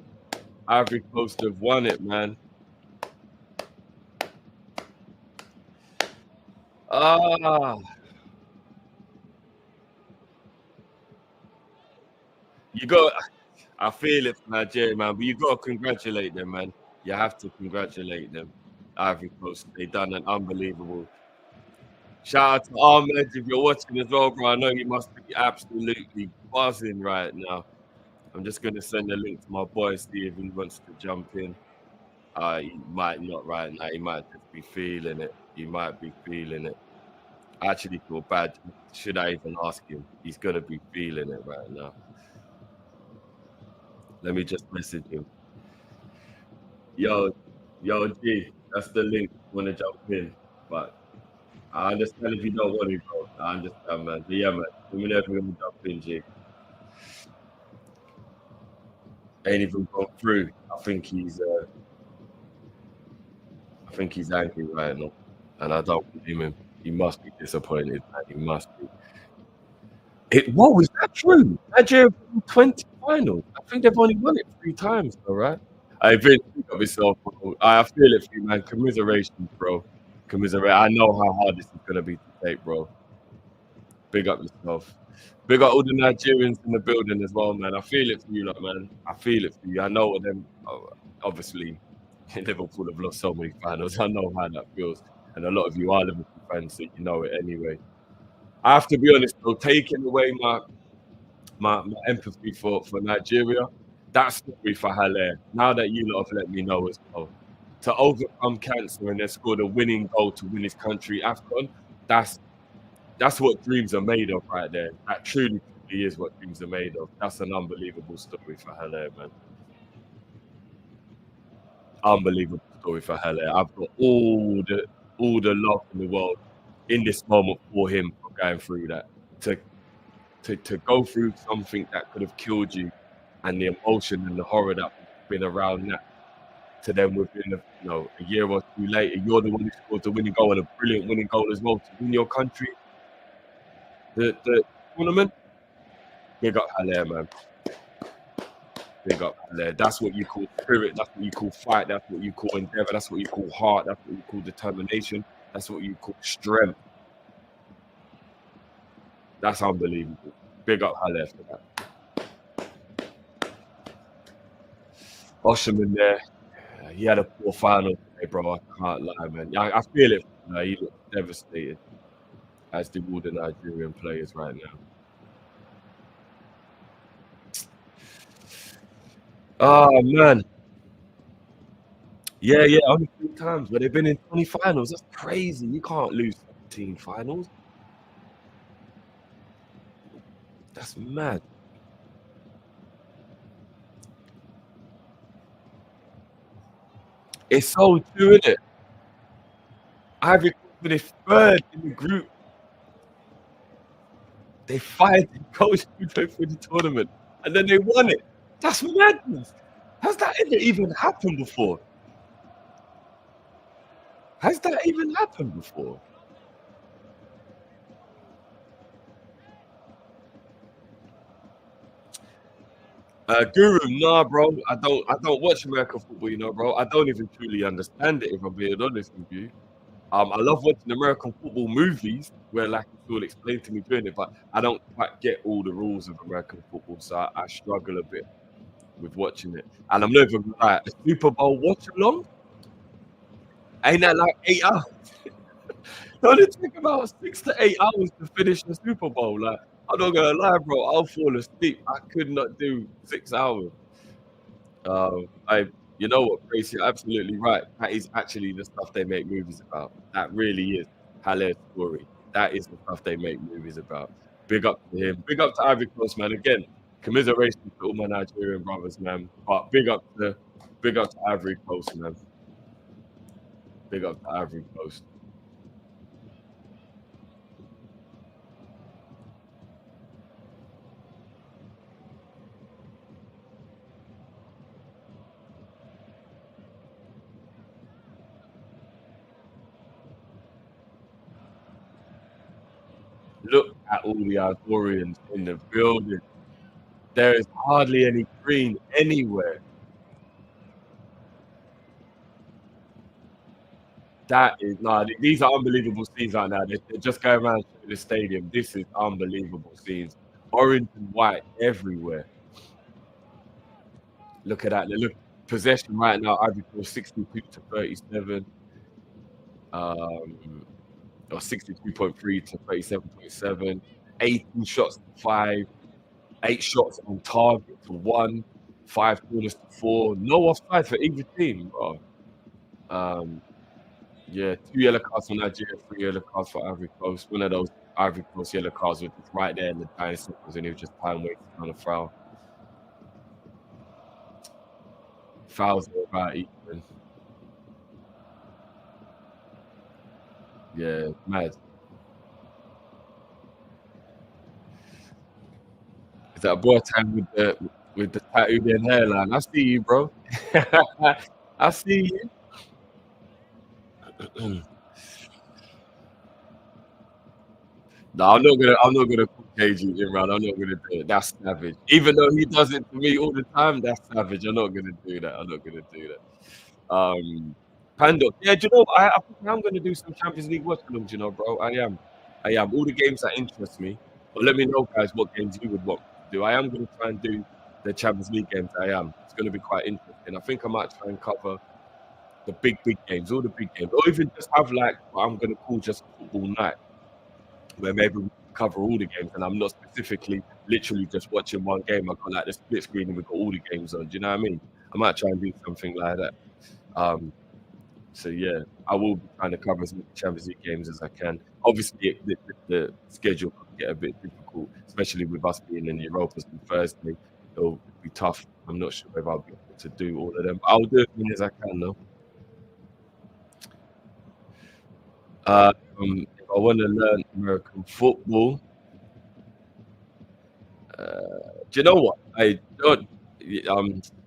Ivory Coast have won it, man. Ah, you got. I feel it for Nigeria, man. But you got to congratulate them, man. You have to congratulate them. Ivory Coast, they done an unbelievable. Shout out to Ahmed if you're watching as well, bro. I know you must be absolutely buzzing right now. I'm just gonna send a link to my boy, see if he wants to jump in. He might not right now. He might just be feeling it. He might be feeling it. I actually feel bad. Should I even ask him? He's gonna be feeling it right now. Let me just message him. Yo, yo, G, that's the link. Want to jump in? But I understand if you don't want to, bro. I understand, man. But yeah, man. Let me know if we're gonna jump in, G. Ain't even gone through. I think he's angry right now, and I don't blame him. He must be disappointed, man. He must be. Whoa, is that true? Nigeria won 20 finals. I think they've only won it 3 times, though, right? I think of yourself, bro. I feel it for you, man. Commiserations, bro. Commiserate. I know how hard this is gonna be to take, bro. Big up yourself. Big up all the Nigerians in the building as well, man. I feel it for you, like, man. I feel it for you. I know what them. Obviously, Liverpool have lost so many finals. I know how that feels, and a lot of you are Liverpool fans, so you know it anyway. I have to be honest, though, taking away my empathy for Nigeria, that story for Halle. Now that you lot have let me know as well, to overcome cancer and then score the winning goal to win his country Afcon, that's that's what dreams are made of right there. That truly is what dreams are made of. That's an unbelievable story for Halle, man. Unbelievable story for Halle. I've got all the love in the world in this moment for him for going through that. To to go through something that could have killed you and the emotion and the horror that been around that to then within a year or two later, you're the one who scored the winning goal and a brilliant winning goal as well to win your country. The tournament. Big up Haller, man. Big up Haller. That's what you call spirit. That's what you call fight. That's what you call endeavor. That's what you call heart. That's what you call determination. That's what you call strength. That's unbelievable. Big up Haller for that. Osherman there. He had a poor final today, bro. I can't lie, man. I feel it. He looks devastated, as do all the Nigerian players right now. Oh man, yeah, only 3 times, but they've been in 20 finals. That's crazy. You can't lose 17 finals. That's mad. It's so true, isn't it? Ivory Coast finished third in the group. They fired the coach for the tournament, and then they won it. That's madness. Has that ever even happened before? Has that even happened before? Guru, nah, bro. I don't watch American football, you know, bro. I don't even truly understand it, if I'm being honest with you. I love watching American football movies where like it's all explained to me doing it, but I don't quite get all the rules of American football, so I struggle a bit with watching it. And I'm not even gonna lie, a Super Bowl watch along ain't that like 8 hours? Don't it take about 6 to 8 hours to finish the Super Bowl? Like, I'm not gonna lie, bro. I'll fall asleep. I could not do 6 hours. I, you know what, Grace, you're absolutely right. That is actually the stuff they make movies about. That really is Haller's story. That is the stuff they make movies about. Big up to him. Big up to Ivory Coast, man. Again, commiseration to all my Nigerian brothers, man. But big up to Ivory Coast, man. Big up to Ivory Coast. Look at all the Ivorians in the building. There is hardly any green anywhere. That is nah, these are unbelievable scenes right now. They're just going around the stadium. This is unbelievable scenes. Orange and white everywhere. Look at that. Look, possession right now, Ivory Coast 62 to 37. Um, or 62.3 to 37.7. 18 shots to 5. 8 shots on target to 1. 5 corners to 4. No offside for either team. Bro. Yeah, 2 yellow cards for Nigeria, 3 yellow cards for Ivory Coast. One of those Ivory Coast yellow cards was just right there in the dying seconds, and it was just time wasted on a foul. Fouls are about even. Yeah, mad. Is that boy time with the tattooed in hairline? I see you, bro. I see you. No, I'm not gonna cage you, Imran. I'm not gonna do it. That's savage. Even though he does it to me all the time, that's savage. I'm not gonna do that. I'm not gonna do that. Pando, yeah, do you know? I think I'm gonna do some Champions League watch alongs. You know, bro. I am. All the games that interest me. But let me know, guys, what games you would want to do. I am gonna try and do the Champions League games. I am. It's gonna be quite interesting. I think I might try and cover the big games, all the big games, or even just have like what I'm gonna call just a football night where maybe we cover all the games and I'm not specifically literally just watching one game. I've got like the split screen and we've got all the games on. Do you know what I mean? I might try and do something like that. Um, so yeah, I will be trying to cover as many Champions League games as I can. Obviously, the schedule could get a bit difficult, especially with us being in the Europas on Thursday. It'll be tough. I'm not sure if I'll be able to do all of them. I'll do as many as I can though. If I want to learn American football, do you know what? I don't.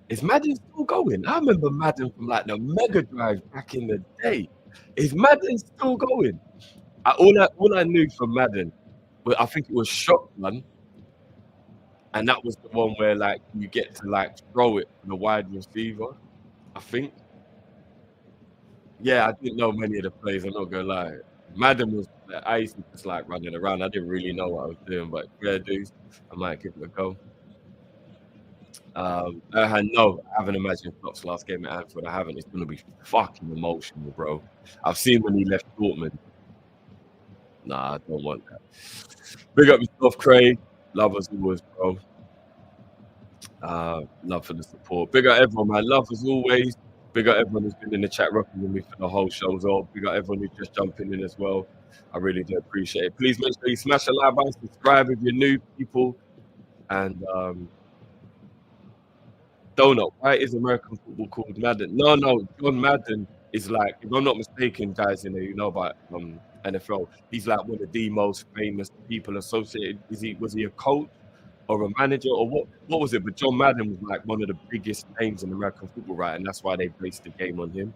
Is Madden still going? I remember Madden from like the Mega Drive back in the day. Is Madden still going? All I knew from Madden Well, I think it was Shotgun, and that was the one where like you get to like throw it for the wide receiver. I think. Yeah, I didn't know many of the plays. I'm not gonna lie. Madden was. I used to just like running around. I didn't really know what I was doing, but fair dues, I might give it a go. I had no, I haven't imagined Klopp's last game at Anfield. I haven't. It's gonna be fucking emotional, bro. I've seen when he left Dortmund. Nah, I don't want that. Big up yourself, Craig. Love as always, bro. Love for the support. Big up everyone, man. Love as always. Big up everyone who's been in the chat rocking with me for the whole show as well. Big up everyone who's just jumping in as well. I really do appreciate it. Please make sure you smash the like button, subscribe if you're new people, and Donut. Why is American football called Madden? No, John Madden is like, if I'm not mistaken, guys, you know about NFL. He's like one of the most famous people associated. Was he a coach or a manager or what? What was it? But John Madden was like one of the biggest names in American football, right? And that's why they based the game on him.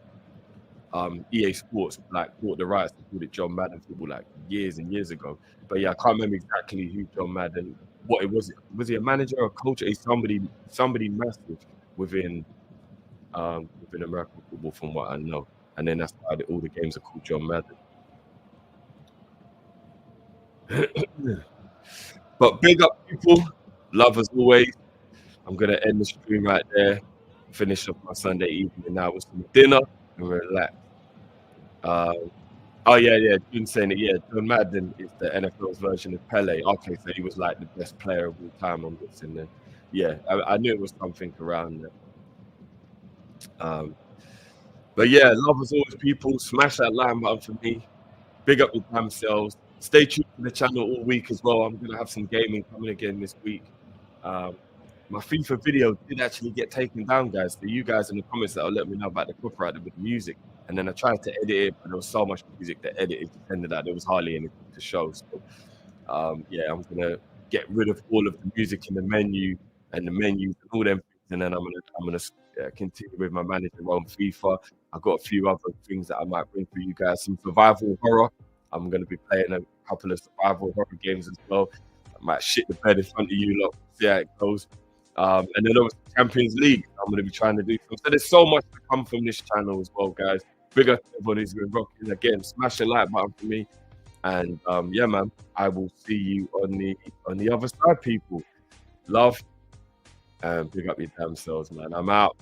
EA Sports like bought the rights to call it John Madden football like years and years ago. But yeah, I can't remember exactly who John Madden. What it was? Was he a manager or a coach? He's somebody massive within within American football, from what I know. And then that's why all the games are called John Madden. But big up, people. Love as always. I'm gonna end the stream right there. Finish up my Sunday evening now with some dinner and relax. Oh yeah. June saying it. Yeah, John Madden is the NFL's version of Pele. Okay, so he was like the best player of all time on this, and then yeah, I knew it was something around there. But yeah, love as always, people. Smash that like button for me. Big up your damn selves. Stay tuned to the channel all week as well. I'm gonna have some gaming coming again this week. Um, my FIFA video did actually get taken down, guys. So you guys in the comments that will let me know about the copyright with the music. And then I tried to edit it, but there was so much music that edited ended that there was hardly anything to show. So yeah, I'm gonna get rid of all of the music in the menu and the menus and all them things, and then I'm gonna continue with my manager on FIFA. I've got a few other things that I might bring for you guys. Some survival horror. I'm gonna be playing a couple of survival horror games as well. I might shit the bed in front of you lot, see how it goes. And then obviously Champions League, I'm gonna be trying to do. So there's so much to come from this channel as well, guys. Big up to everyone who's been rocking again. Smash the like button for me. And yeah, man, I will see you on the other side, people. Love and big up your damn selves, man. I'm out.